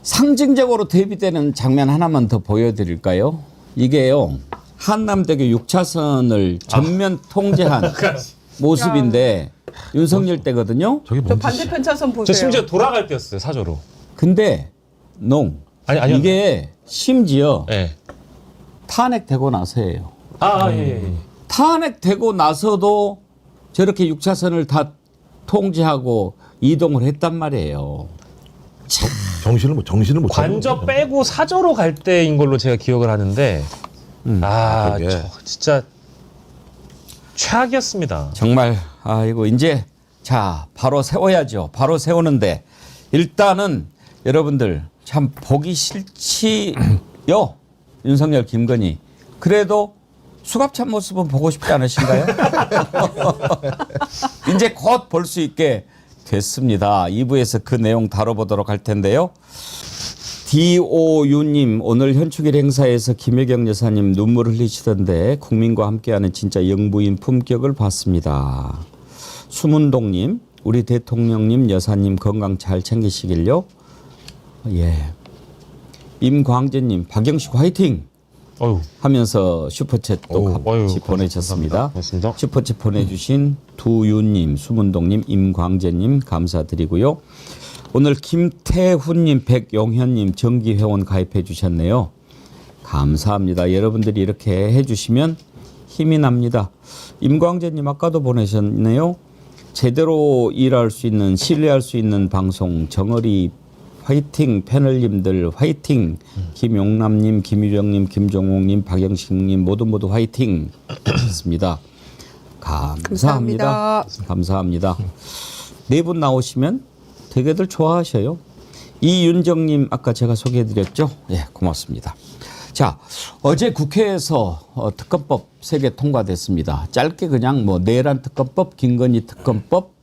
상징적으로 대비되는 장면 하나만 더 보여드릴까요? 이게요 한남대교 6차선을 전면 통제한 모습인데 윤석열 때거든요. 저게 저 뭔지 반대편 차선 보세요. 저 심지어 돌아갈 때였어요 사저로. 근데 아니요. 이게 심지어 예. 탄핵되고 나서예요. 예. 탄핵되고 나서도 저렇게 6차선을 다 통제하고 이동을 했단 말이에요. 정신을 못 관저 빼고 사저로 갈 때인 걸로 제가 기억을 하는데 그게. 저 진짜 최악이었습니다. 정말 이거 이제 자 바로 세워야죠. 바로 세우는데 일단은 여러분들 참 보기 싫지 윤석열, 김건희. 그래도 수갑찬 모습은 보고 싶지 않으신가요? 이제 곧 볼 수 있게 됐습니다. 2부에서 그 내용 다뤄보도록 할 텐데요. DOU님, 오늘 현충일 행사에서 김혜경 여사님 눈물 흘리시던데 국민과 함께하는 진짜 영부인 품격을 봤습니다. 수문동님, 우리 대통령님, 여사님 건강 잘 챙기시길요. 예. 임광재님, 박영식 화이팅! 어휴. 하면서 슈퍼챗 또 같이 보내셨습니다. 고맙습니다. 슈퍼챗 보내주신 두윤님, 수문동님, 임광재님 감사드리고요. 오늘 김태훈님, 백용현님 정기회원 가입해 주셨네요. 감사합니다. 여러분들이 이렇게 해주시면 힘이 납니다. 임광재님 아까도 보내셨네요. 제대로 일할 수 있는, 신뢰할 수 있는 방송 정어리 화이팅, 패널님들 화이팅. 김용남님, 김유정님, 김종옥님, 박영식님 모두 화이팅 하셨습니다. 감사합니다. 감사합니다. 네 분 나오시면 되게들 좋아하셔요. 이윤정님 아까 제가 소개해드렸죠? 예, 고맙습니다. 자, 어제 국회에서 특검법 3개 통과됐습니다. 짧게 그냥 뭐 내란 특검법, 김건희 특검법,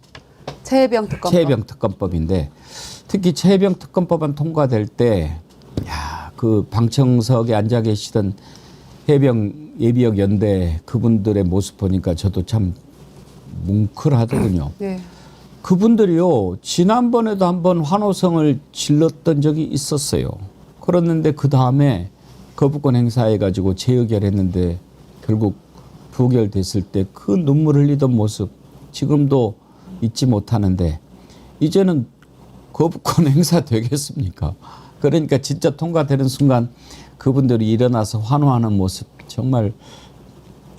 최혜병 특검법. 최혜병 특검법인데 특히 최혜병 특검법안 통과될 때, 그 방청석에 앉아 계시던 해병 예비역 연대 그분들의 모습 보니까 저도 참 뭉클하더군요. 네. 그분들이요, 지난번에도 한번 환호성을 질렀던 적이 있었어요. 그랬는데 그 다음에 거부권 행사해가지고 재의결했는데 결국 부결됐을 때 그 눈물 흘리던 모습 지금도 잊지 못하는데 이제는 거부권 행사 되겠습니까? 그러니까 진짜 통과되는 순간 그분들이 일어나서 환호하는 모습 정말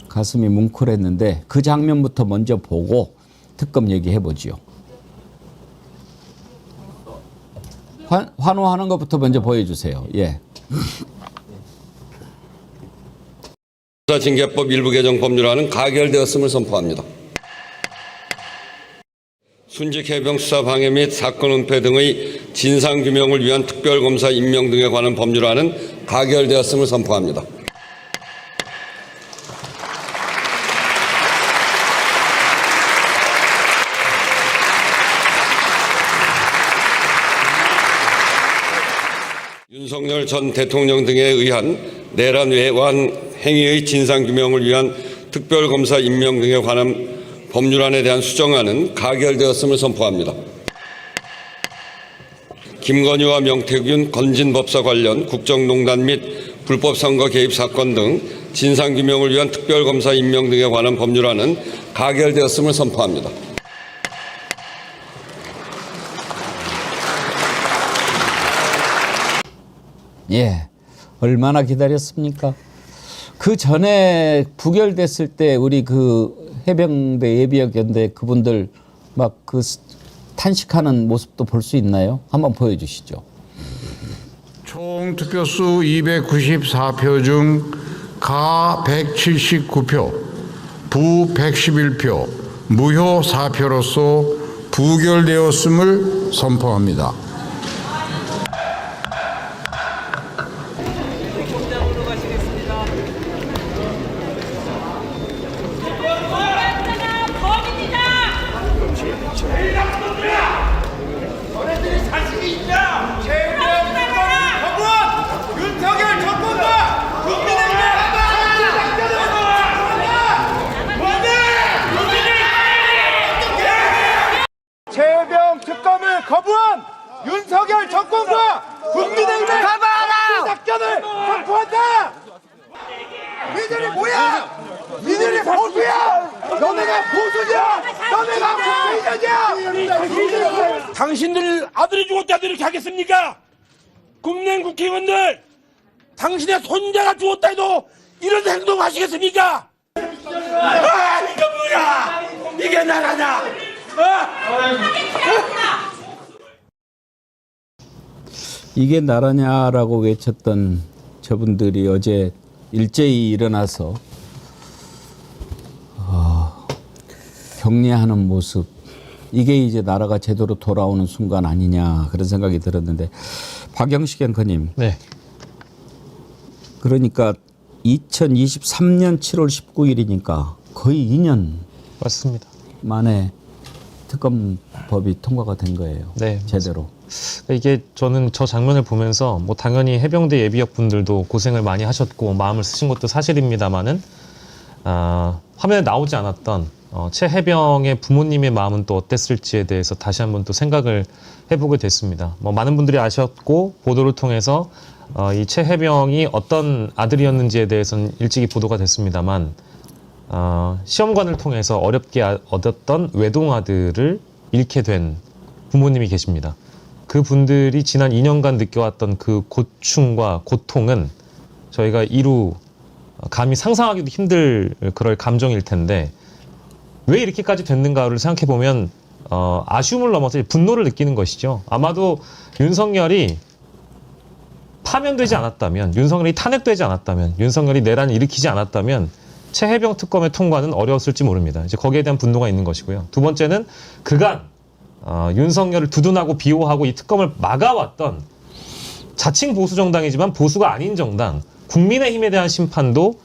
가슴이 뭉클했는데 그 장면부터 먼저 보고 특검 얘기해보지요. 환호하는 것부터 먼저 보여주세요. 예. 수사징계법 일부 개정 법률안은 가결되었음을 선포합니다. 순직 해병 수사 방해 및 사건 은폐 등의 진상규명을 위한 특별검사 임명 등에 관한 법률안은 가결되었음을 선포합니다. 윤석열 전 대통령 등에 의한 내란 외환 행위의 진상규명을 위한 특별검사 임명 등에 관한 법률안에 대한 수정안은 가결되었음을 선포합니다. 김건희와 명태균 건진법사 관련 국정농단 및 불법선거 개입 사건 등 진상규명을 위한 특별검사 임명 등에 관한 법률안은 가결되었음을 선포합니다. 예, 얼마나 기다렸습니까? 그 전에 부결됐을 때 우리 그 해병대 예비역 연대 그분들 막 그 탄식하는 모습도 볼 수 있나요? 한번 보여주시죠. 총 득표수 294표 중 가 179표, 부 111표, 무효 4표로서 부결되었음을 선포합니다. 최혜병 특검을 거부한 윤석열 정권과 국민의힘의 작전을 선포한다. 니들이 뭐야? 니들이 보수야? 너네가 보수냐? 너네가 국회의원이야? 당신들 아들이 죽었다고 이렇게 하겠습니까? 국내 국회의원들 당신의 손자가 죽었다 해도 이런 행동하시겠습니까? 아, 이거 뭐야? 이게 나라냐? 이게 나라냐라고 외쳤던 저분들이 어제 일제히 일어나서 격려하는 모습, 이게 이제 나라가 제대로 돌아오는 순간 아니냐 그런 생각이 들었는데 박영식 앵커님, 네. 그러니까 2023년 7월 19일이니까 거의 2년 맞습니다. 만에 특검법이 통과가 된 거예요. 네, 제대로. 이게 저는 저 장면을 보면서 뭐 당연히 해병대 예비역 분들도 고생을 많이 하셨고 마음을 쓰신 것도 사실입니다만은 화면에 나오지 않았던 최 해병의 부모님의 마음은 또 어땠을지에 대해서 다시 한번 또 생각을 해보게 됐습니다. 뭐 많은 분들이 아셨고 보도를 통해서 이 최 해병이 어떤 아들이었는지에 대해서는 일찍이 보도가 됐습니다만 시험관을 통해서 어렵게 얻었던 외동아들을 잃게 된 부모님이 계십니다. 그 분들이 지난 2년간 느껴왔던 그 고충과 고통은 저희가 이루 감히 상상하기도 힘들 그럴 감정일 텐데 왜 이렇게까지 됐는가를 생각해 보면 아쉬움을 넘어서 분노를 느끼는 것이죠. 아마도 윤석열이 파면되지 않았다면, 윤석열이 탄핵되지 않았다면, 윤석열이 내란을 일으키지 않았다면 최해병 특검의 통과는 어려웠을지 모릅니다. 이제 거기에 대한 분노가 있는 것이고요. 두 번째는 그간 윤석열을 두둔하고 비호하고 이 특검을 막아왔던 자칭 보수 정당이지만 보수가 아닌 정당 국민의힘에 대한 심판도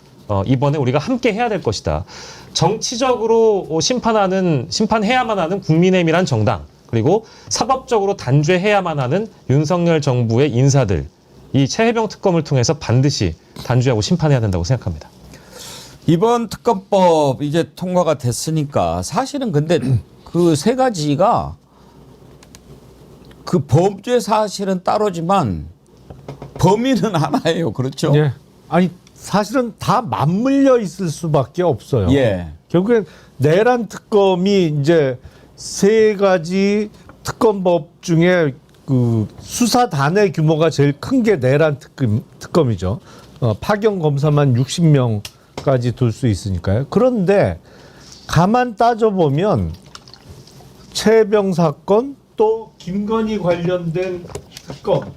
이번에 우리가 함께 해야 될 것이다. 정치적으로 심판해야만 하는 국민의힘이란 정당, 그리고 사법적으로 단죄해야만 하는 윤석열 정부의 인사들, 이 최해병 특검을 통해서 반드시 단죄하고 심판해야 된다고 생각합니다. 이번 특검법 이제 통과가 됐으니까 사실은 근데 그 세 가지가 그 범죄 사실은 따로지만 범인은 하나예요. 그렇죠? 예. 아니 사실은 다 맞물려 있을 수밖에 없어요. 예. 결국엔 내란 특검이 이제 세 가지 특검법 중에 그 수사단의 규모가 제일 큰 게 내란 특검이죠. 파견 검사만 60명까지 둘 수 있으니까요. 그런데 가만 따져보면 최해병 사건 또 김건희 관련된 특검,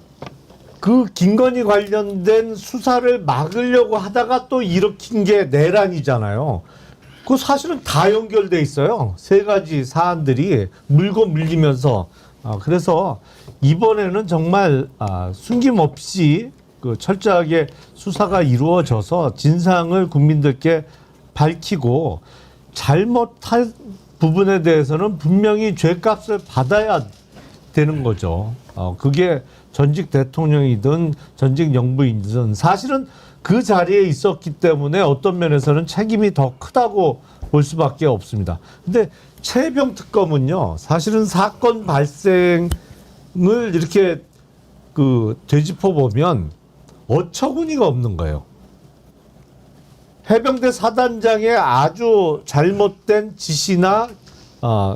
그 김건희 관련된 수사를 막으려고 하다가 또 일으킨 게 내란이잖아요. 그 사실은 다 연결돼 있어요. 세 가지 사안들이 물고 물리면서. 그래서 이번에는 정말 숨김없이 그 철저하게 수사가 이루어져서 진상을 국민들께 밝히고 잘못한 부분에 대해서는 분명히 죄값을 받아야 되는 거죠. 그게 전직 대통령이든 전직 영부인이든 사실은 그 자리에 있었기 때문에 어떤 면에서는 책임이 더 크다고 볼 수밖에 없습니다. 근데 최해병 특검은요, 사실은 사건 발생을 이렇게 되짚어 보면 어처구니가 없는 거예요. 해병대 사단장의 아주 잘못된 지시나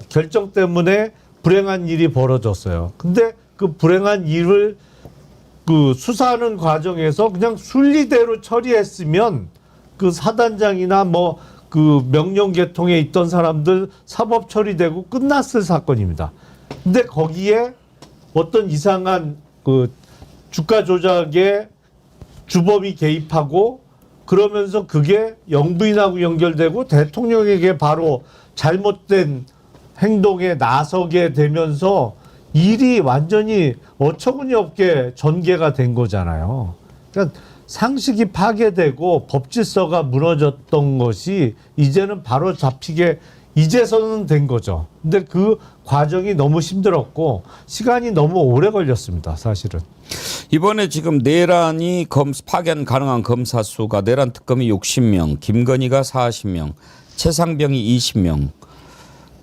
결정 때문에 불행한 일이 벌어졌어요. 근데 그 불행한 일을 수사하는 과정에서 그냥 순리대로 처리했으면 그 사단장이나 명령 계통에 있던 사람들 사법 처리되고 끝났을 사건입니다. 근데 거기에 어떤 이상한 주가 조작에 주범이 개입하고 그러면서 그게 영부인하고 연결되고 대통령에게 바로 잘못된 행동에 나서게 되면서 일이 완전히 어처구니 없게 전개가 된 거잖아요. 그러니까 상식이 파괴되고 법 질서가 무너졌던 것이 이제는 바로 잡히게 이제서는 된 거죠. 근데 그 과정이 너무 힘들었고 시간이 너무 오래 걸렸습니다. 사실은. 이번에 지금 내란이 파견 가능한 검사 수가 내란 특검이 60명, 김건희가 40명, 최상병이 20명,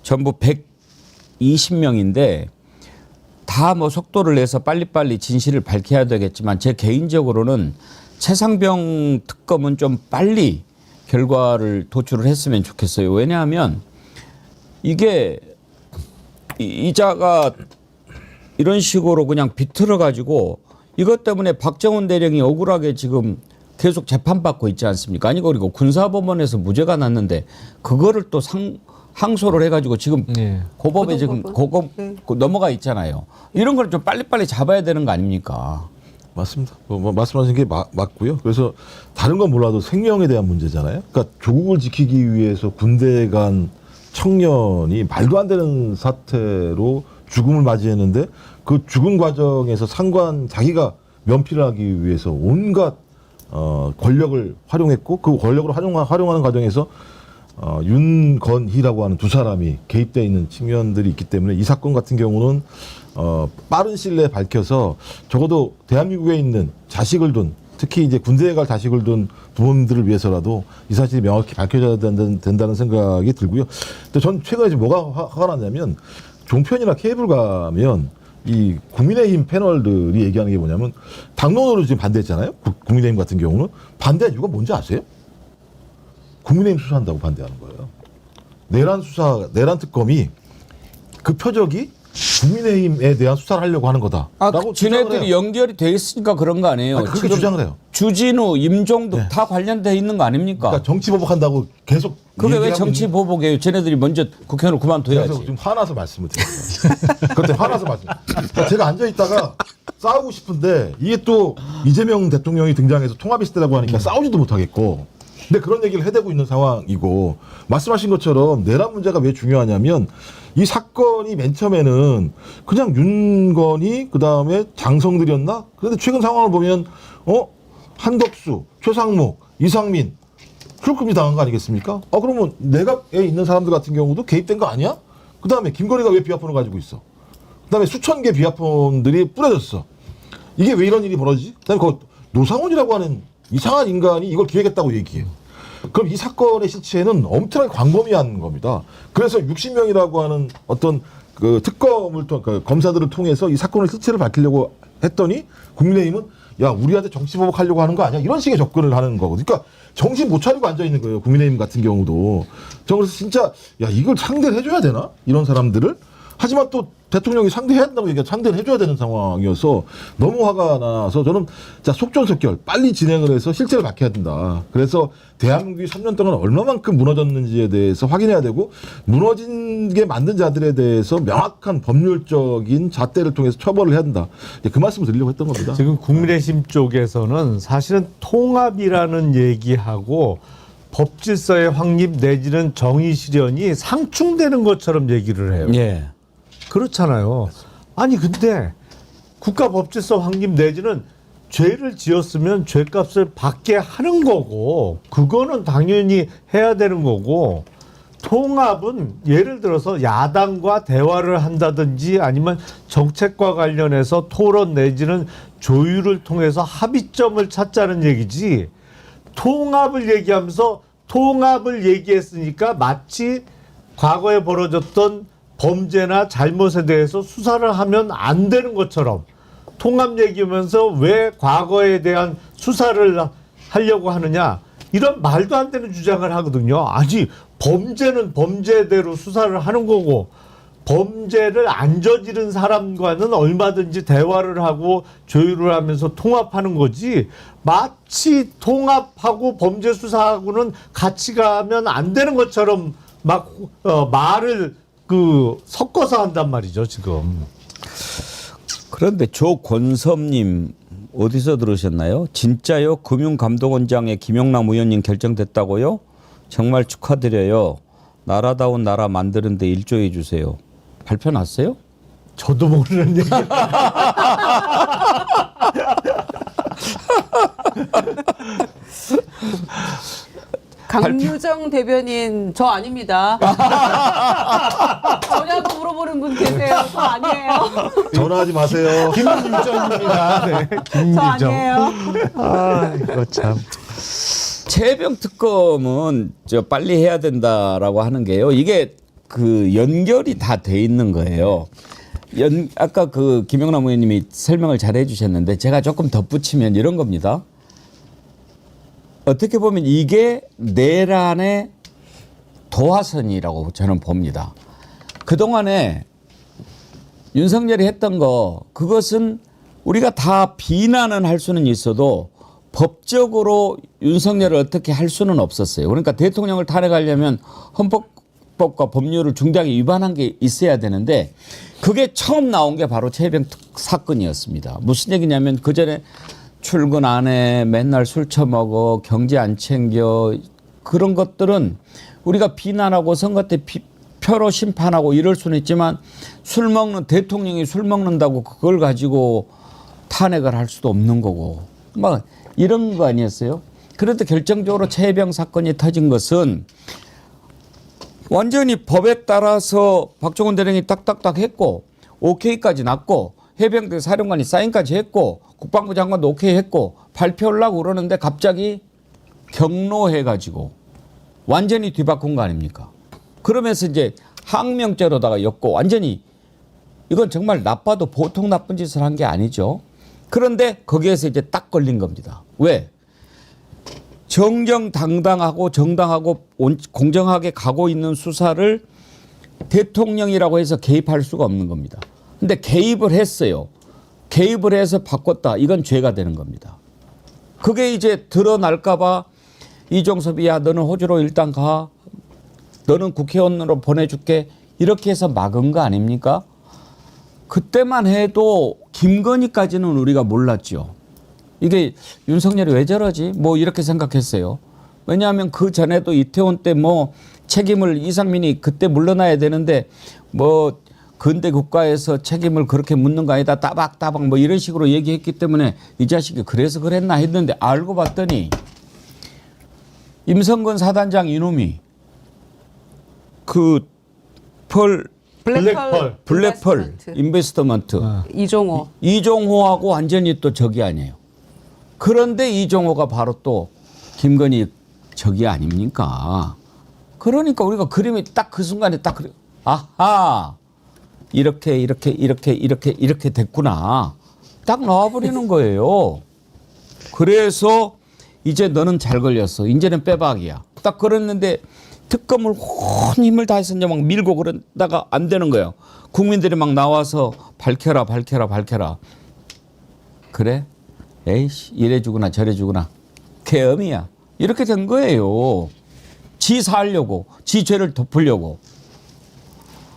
전부 120명인데 다 속도를 내서 빨리빨리 진실을 밝혀야 되겠지만 제 개인적으로는 최상병 특검은 좀 빨리 결과를 도출을 했으면 좋겠어요. 왜냐하면 이게 이자가 이런 식으로 그냥 비틀어 가지고 이것 때문에 박정훈 대령이 억울하게 지금 계속 재판받고 있지 않습니까? 아니 그리고 군사법원에서 무죄가 났는데 그거를 또 항소를 해가지고 지금 고법에 지금 넘어가 있잖아요. 이런 걸 좀 빨리빨리 잡아야 되는 거 아닙니까? 맞습니다. 말씀하신 게 맞고요. 그래서 다른 건 몰라도 생명에 대한 문제잖아요. 그러니까 조국을 지키기 위해서 군대에 간 청년이 말도 안 되는 사태로 죽음을 맞이했는데 그 죽음 과정에서 자기가 면피를 하기 위해서 온갖 권력을 활용했고 그 권력을 활용하는 과정에서 윤건희라고 하는 두 사람이 개입되어 있는 측면들이 있기 때문에 이 사건 같은 경우는 빠른 시일 내에 밝혀서 적어도 대한민국에 있는 자식을 둔 특히 이제 군대에 갈 자식을 둔 부모님들을 위해서라도 이 사실이 명확히 밝혀져야 된다는 생각이 들고요. 근데 전 최근에 지금 뭐가 화가 났냐면 종편이나 케이블 가면 이 국민의힘 패널들이 얘기하는 게 뭐냐면 당론으로 지금 반대했잖아요. 국민의힘 같은 경우는 반대한 이유가 뭔지 아세요? 국민의힘 수사한다고 반대하는 거예요. 내란 특검이 그 표적이 국민의힘에 대한 수사를 하려고 하는 거다라고 지네들이 연결이 돼 있으니까 그런 거 아니에요? 그렇게 주장을 해요. 주진우, 임종득 다 관련돼 있는 거 아닙니까? 그러니까 정치 보복한다고 계속. 그게 왜 정치 보복이에요? 쟤네들이 먼저 국회의원을 그만둬야지. 그래서 지금 화나서 말씀을 드렸어요. 그때 화나서 말씀. 그러니까 제가 앉아 있다가 싸우고 싶은데 이게 또 이재명 대통령이 등장해서 통합이 시대라고 하니까 싸우지도 못하겠고. 근데 그런 얘기를 해대고 있는 상황이고 말씀하신 것처럼 내란 문제가 왜 중요하냐면 이 사건이 맨 처음에는 그냥 윤건희 그다음에 장성들이었나? 그런데 최근 상황을 보면 한덕수, 최상목, 이상민 출금이 당한 거 아니겠습니까? 그러면 내각에 있는 사람들 같은 경우도 개입된 거 아니야? 그다음에 김건희가 왜 비화폰을 가지고 있어? 그다음에 수천 개 비화폰들이 뿌려졌어. 이게 왜 이런 일이 벌어지지? 그다음에 그 노상원이라고 하는 이상한 인간이 이걸 기획했다고 얘기해요. 그럼 이 사건의 실체는 엄청나게 광범위한 겁니다. 그래서 60명이라고 하는 어떤 그 특검을 검사들을 통해서 이 사건의 실체를 밝히려고 했더니 국민의힘은 야 우리한테 정치 보복하려고 하는 거 아니야? 이런 식의 접근을 하는 거거든요. 그러니까 정신 못 차리고 앉아 있는 거예요. 국민의힘 같은 경우도. 저 그래서 진짜 야 이걸 상대를 해줘야 되나? 이런 사람들을. 하지만 또 대통령이 상대해야 된다고 얘기하면 상대를 해줘야 되는 상황이어서 너무 화가 나서 저는 자 속전속결 빨리 진행을 해서 실체를 밝혀야 된다. 그래서 대한민국이 3년 동안 얼마만큼 무너졌는지에 대해서 확인해야 되고 무너진 게 만든 자들에 대해서 명확한 법률적인 잣대를 통해서 처벌을 해야 된다. 그 말씀을 드리려고 했던 겁니다. 지금 국민의힘 쪽에서는 사실은 통합이라는 얘기하고 법질서의 확립 내지는 정의 실현이 상충되는 것처럼 얘기를 해요. 예. 그렇잖아요. 아니 근데 국가 법질서 확립 내지는 죄를 지었으면 죄값을 받게 하는 거고 그거는 당연히 해야 되는 거고 통합은 예를 들어서 야당과 대화를 한다든지 아니면 정책과 관련해서 토론 내지는 조율을 통해서 합의점을 찾자는 얘기지 통합을 얘기하면서 통합을 얘기했으니까 마치 과거에 벌어졌던 범죄나 잘못에 대해서 수사를 하면 안 되는 것처럼 통합 얘기하면서 왜 과거에 대한 수사를 하려고 하느냐 이런 말도 안 되는 주장을 하거든요. 아니 범죄는 범죄대로 수사를 하는 거고 범죄를 안 저지른 사람과는 얼마든지 대화를 하고 조율을 하면서 통합하는 거지 마치 통합하고 범죄 수사하고는 같이 가면 안 되는 것처럼 막 말을 섞어서 한단 말이죠 지금. 그런데 조권섭님 어디서 들으셨나요? 진짜요? 금융감독원장에 김용남 의원님 결정됐다고요? 정말 축하드려요. 나라다운 나라 만드는데 일조해 주세요. 발표 났어요? 저도 모르는 얘기. 강유정 대변인 저 아닙니다. 저냐고 물어보는 분 계세요. 저 아니에요. 전화하지 마세요. 김유정입니다. 네, 저 김유정. 아니에요. 이거 참. 최병 특검은 빨리 해야 된다라고 하는 게요. 이게 그 연결이 다 돼 있는 거예요. 아까 그 김영남 의원님이 설명을 잘 해주셨는데 제가 조금 덧붙이면 이런 겁니다. 어떻게 보면 이게 내란의 도화선이라고 저는 봅니다. 그동안에 윤석열이 했던 거 그것은 우리가 다 비난은 할 수는 있어도 법적으로 윤석열을 어떻게 할 수는 없었어요. 그러니까 대통령을 탄핵하려면 헌법과 법률을 중대하게 위반한 게 있어야 되는데 그게 처음 나온 게 바로 최병 사건이었습니다. 무슨 얘기냐면 그전에 출근 안 해, 맨날 술 처먹어, 경제 안 챙겨 그런 것들은 우리가 비난하고 선거 때 표로 심판하고 이럴 수는 있지만 대통령이 술 먹는다고 그걸 가지고 탄핵을 할 수도 없는 거고 막 이런 거 아니었어요? 그런데 결정적으로 최해병 사건이 터진 것은 완전히 법에 따라서 박정훈 대령이 딱딱딱 했고 오케이까지 났고 해병대 사령관이 사인까지 했고 국방부 장관도 오케이 했고 발표하려고 그러는데 갑자기 경로해가지고 완전히 뒤바꾼 거 아닙니까? 그러면서 이제 항명죄로다가 엮고 완전히 이건 정말 나빠도 보통 나쁜 짓을 한 게 아니죠. 그런데 거기에서 이제 딱 걸린 겁니다. 왜? 정정당당하고 정당하고 공정하게 가고 있는 수사를 대통령이라고 해서 개입할 수가 없는 겁니다. 근데 개입을 했어요. 개입을 해서 바꿨다. 이건 죄가 되는 겁니다. 그게 이제 드러날까 봐 이종섭이 야 너는 호주로 일단 가. 너는 국회의원으로 보내줄게. 이렇게 해서 막은 거 아닙니까? 그때만 해도 김건희까지는 우리가 몰랐죠. 이게 윤석열이 왜 저러지? 뭐 이렇게 생각했어요. 왜냐하면 그 전에도 이태원 때 뭐 책임을 이상민이 그때 물러나야 되는데 뭐 근대 국가에서 책임을 그렇게 묻는 거 아니다. 따박따박 뭐 이런 식으로 얘기했기 때문에 이 자식이 그래서 그랬나 했는데 알고 봤더니 임성근 사단장 이놈이 그 블랙펄 인베스트먼트 이종호하고 완전히 또 적이 아니에요. 그런데 이종호가 바로 또 김건희 적이 아닙니까? 그러니까 우리가 그림이 딱 그 순간에 딱 그래. 아하 이렇게 됐구나. 딱 나와버리는 거예요. 그래서 이제 너는 잘 걸렸어. 이제는 빼박이야. 딱 그랬는데 특검을 온 힘을 다해서 이제 막 밀고 그러다가 안 되는 거예요. 국민들이 막 나와서 밝혀라. 그래? 에이씨 이래 주구나 저래 주구나. 개엄이야. 이렇게 된 거예요. 지 살려고. 지 죄를 덮으려고.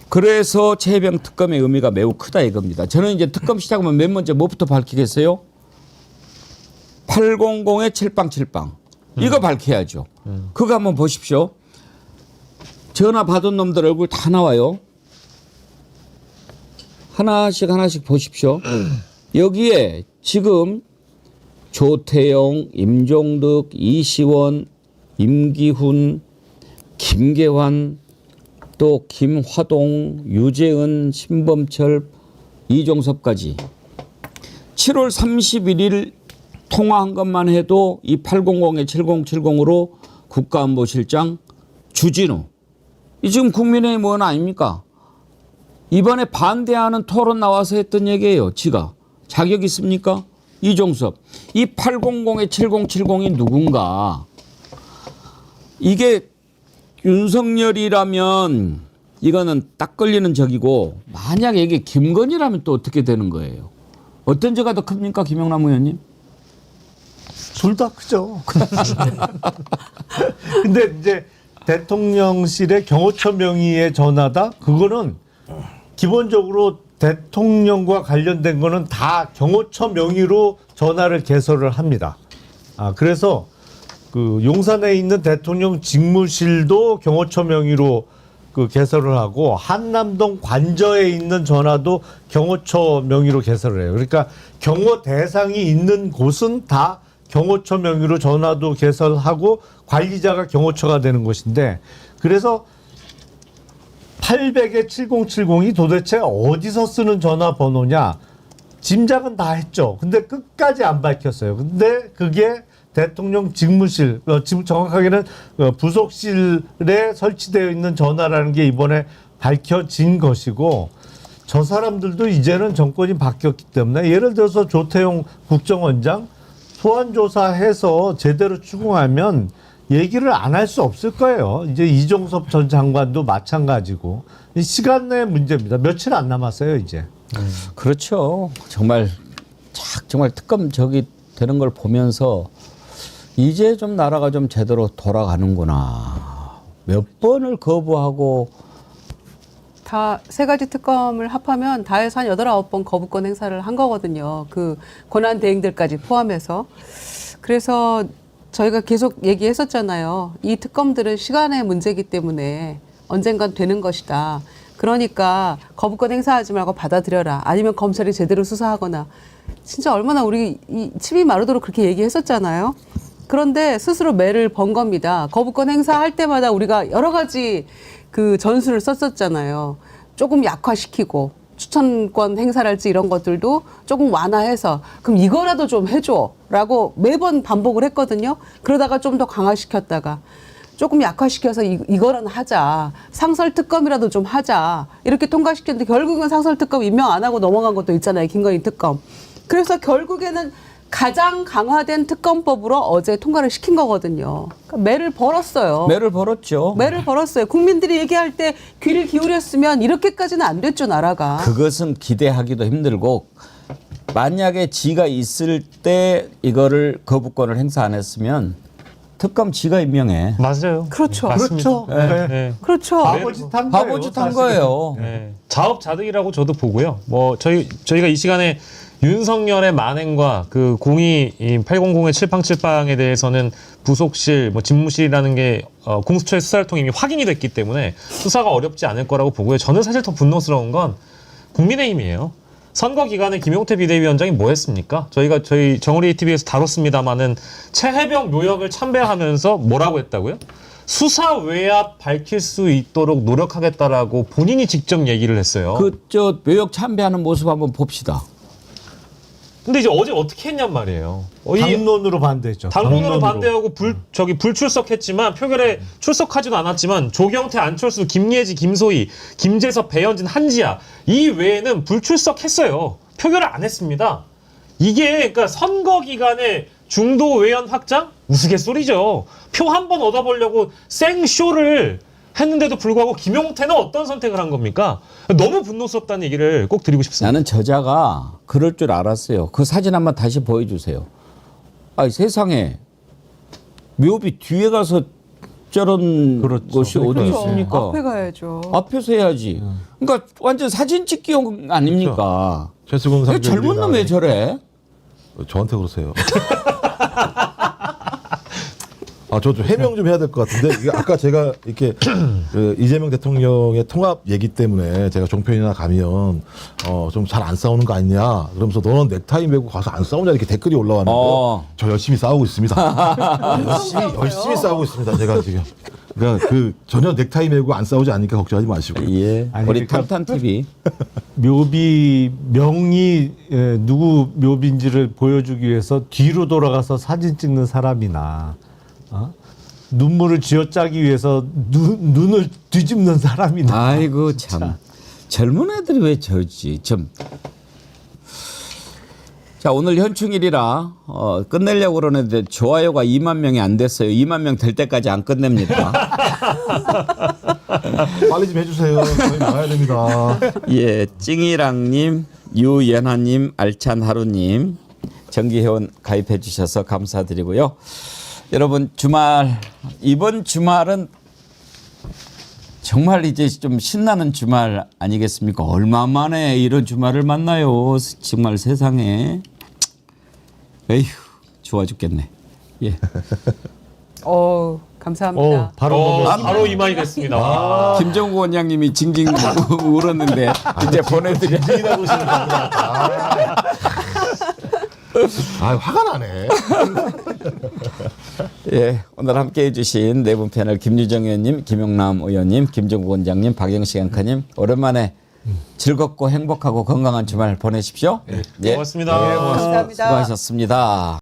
그래서 최해병 특검의 의미가 매우 크다 이겁니다. 저는 이제 특검 시작하면 맨 먼저 뭐부터 밝히겠어요? 800의 칠빵. 이거 밝혀야죠. 그거 한번 보십시오. 전화 받은 놈들 얼굴 다 나와요. 하나씩 보십시오. 여기에 지금 조태영, 임종득, 이시원, 임기훈, 김계환, 또 김화동, 유재은, 신범철, 이종섭까지 7월 31일 통화한 것만 해도 이 800에 7070으로 국가안보실장 주진우 이 지금 국민의힘 의원 아닙니까? 이번에 반대하는 토론 나와서 했던 얘기예요. 지가 자격 있습니까? 이종섭 이 800에 7070이 누군가? 이게 윤석열이라면 이거는 딱 걸리는 적이고 만약에 이게 김건희라면 또 어떻게 되는 거예요? 어떤 죄가 더 큽니까? 김영남 의원님? 둘 다 크죠. 근데 이제 대통령실의 경호처 명의의 전화다? 그거는 기본적으로 대통령과 관련된 거는 다 경호처 명의로 전화를 개설을 합니다. 그래서 그 용산에 있는 대통령 직무실도 경호처 명의로 그 개설을 하고 한남동 관저에 있는 전화도 경호처 명의로 개설을 해요. 그러니까 경호 대상이 있는 곳은 다 경호처 명의로 전화도 개설하고 관리자가 경호처가 되는 것인데 그래서 800에 7070이 도대체 어디서 쓰는 전화번호냐 짐작은 다 했죠. 근데 끝까지 안 밝혔어요. 근데 그게 대통령 직무실, 지금 정확하게는 부속실에 설치되어 있는 전화라는 게 이번에 밝혀진 것이고 저 사람들도 이제는 정권이 바뀌었기 때문에 예를 들어서 조태용 국정원장 소환조사해서 제대로 추궁하면 얘기를 안 할 수 없을 거예요. 이제 이종섭 전 장관도 마찬가지고 시간의 문제입니다. 며칠 안 남았어요 이제. 그렇죠. 정말 특검 저기 되는 걸 보면서 이제 좀 나라가 좀 제대로 돌아가는구나. 몇 번을 거부하고 다 세 가지 특검을 합하면 다 해서 한 8, 9번 거부권 행사를 한 거거든요. 그 권한 대행들까지 포함해서. 그래서 저희가 계속 얘기했었잖아요. 이 특검들은 시간의 문제이기 때문에 언젠간 되는 것이다. 그러니까 거부권 행사하지 말고 받아들여라. 아니면 검찰이 제대로 수사하거나. 진짜 얼마나 우리 이 침이 마르도록 그렇게 얘기했었잖아요. 그런데 스스로 매를 번 겁니다. 거부권 행사할 때마다 우리가 여러 가지 그 전술을 썼었잖아요. 조금 약화시키고 추천권 행사랄지 이런 것들도 조금 완화해서 그럼 이거라도 좀 해줘라고 매번 반복을 했거든요. 그러다가 좀 더 강화시켰다가 조금 약화시켜서 이거라도 하자. 상설특검이라도 좀 하자. 이렇게 통과시켰는데 결국은 상설특검 임명 안 하고 넘어간 것도 있잖아요. 김건희 특검. 그래서 결국에는 가장 강화된 특검법으로 어제 통과를 시킨 거거든요. 그러니까 매를 벌었어요. 매를 벌었죠. 매를 벌었어요. 국민들이 얘기할 때 귀를 기울였으면 이렇게까지는 안 됐죠, 나라가. 그것은 기대하기도 힘들고 만약에 지가 있을 때 이거를 거부권을 행사 안 했으면 특검 지가 임명해. 맞아요. 그렇죠. 그렇죠. 네. 네. 그렇죠. 바보짓 한 거예요. 바보짓 한 사실은. 거예요. 네. 자업자득이라고 저도 보고요. 뭐 저희가 이 시간에 윤석열의 만행과 그 800의 칠팡칠팡에 대해서는 부속실, 뭐 집무실이라는 게 공수처의 수사를 통해 이미 확인이 됐기 때문에 수사가 어렵지 않을 거라고 보고요. 저는 사실 더 분노스러운 건 국민의힘이에요. 선거 기간에 김용태 비대위원장이 뭐 했습니까? 저희 정우리 TV에서 다뤘습니다마는 최혜병 묘역을 참배하면서 뭐라고 했다고요? 수사 외압 밝힐 수 있도록 노력하겠다라고 본인이 직접 얘기를 했어요. 저 묘역 참배하는 모습 한번 봅시다. 근데 이제 어제 어떻게 했냔 말이에요. 당론으로 반대했죠. 당론으로 반대하고 불출석했지만 표결에 출석하지도 않았지만 조경태, 안철수, 김예지, 김소희, 김재섭, 배현진, 한지아 이 외에는 불출석했어요. 표결을 안 했습니다. 이게 그러니까 선거 기간에 중도 외연 확장? 우스갯소리죠. 표 한 번 얻어보려고 생쇼를 했는데도 불구하고 김용태는 어떤 선택을 한 겁니까? 너무 분노스럽다는 얘기를 꼭 드리고 싶습니다. 나는 저자가 그럴 줄 알았어요. 그 사진 한번 다시 보여주세요. 아니, 세상에 묘비 뒤에 가서 저런 것이 어디 그렇죠. 있습니까? 앞에 가야죠. 앞에서 해야지. 그러니까 완전 사진 찍기용 아닙니까? 최수근 왜 젊은 놈 왜 저래? 저한테 그러세요. 저 좀 해명 좀 해야 될 것 같은데 이게 아까 제가 이렇게 그 이재명 대통령의 통합 얘기 때문에 제가 종편이나 가면 좀 잘 안 싸우는 거 아니냐 그러면서 너는 넥타이 메고 가서 안 싸우냐 이렇게 댓글이 올라왔는데 저 열심히 싸우고 있습니다. 열심히 싸우고 있습니다. 제가 지금 그러니까 전혀 넥타이 메고 안 싸우지 않으니까 걱정하지 마시고. 예. 아니, 우리 그러니까 탐탐 TV. 묘비 명이 누구 묘비인지를 보여주기 위해서 뒤로 돌아가서 사진 찍는 사람이나 눈물을 쥐어짜기 위해서 눈을 뒤집는 사람이나. 아이고 참 젊은 애들이 왜 저러지 좀. 자, 오늘 현충일이라 끝내려고 그러는데 좋아요가 2만 명이 안 됐어요. 2만 명 될 때까지 안 끝냅니다. 빨리 좀 해주세요. 저희 나가야 됩니다. 예, 찡이랑님, 유연하님, 알찬하루님 정기회원 가입해 주셔서 감사드리고요. 여러분 이번 주말은 정말 이제 좀 신나는 주말 아니겠습니까? 얼마 만에 이런 주말을 만나요. 정말 세상에. 에휴, 좋아 죽겠네. 예. 감사합니다. 바로 이만이 됐습니다. 김정구 원장님이 징징 울었는데 이제 보내드려. 화가 나네. 예, 오늘 함께해 주신 네 분 패널 김유정 의원님, 김용남 의원님, 김정구 원장님, 박영식 앵커님 오랜만에 즐겁고 행복하고 건강한 주말 보내십시오. 고맙습니다. 감사합니다. 수고하셨습니다.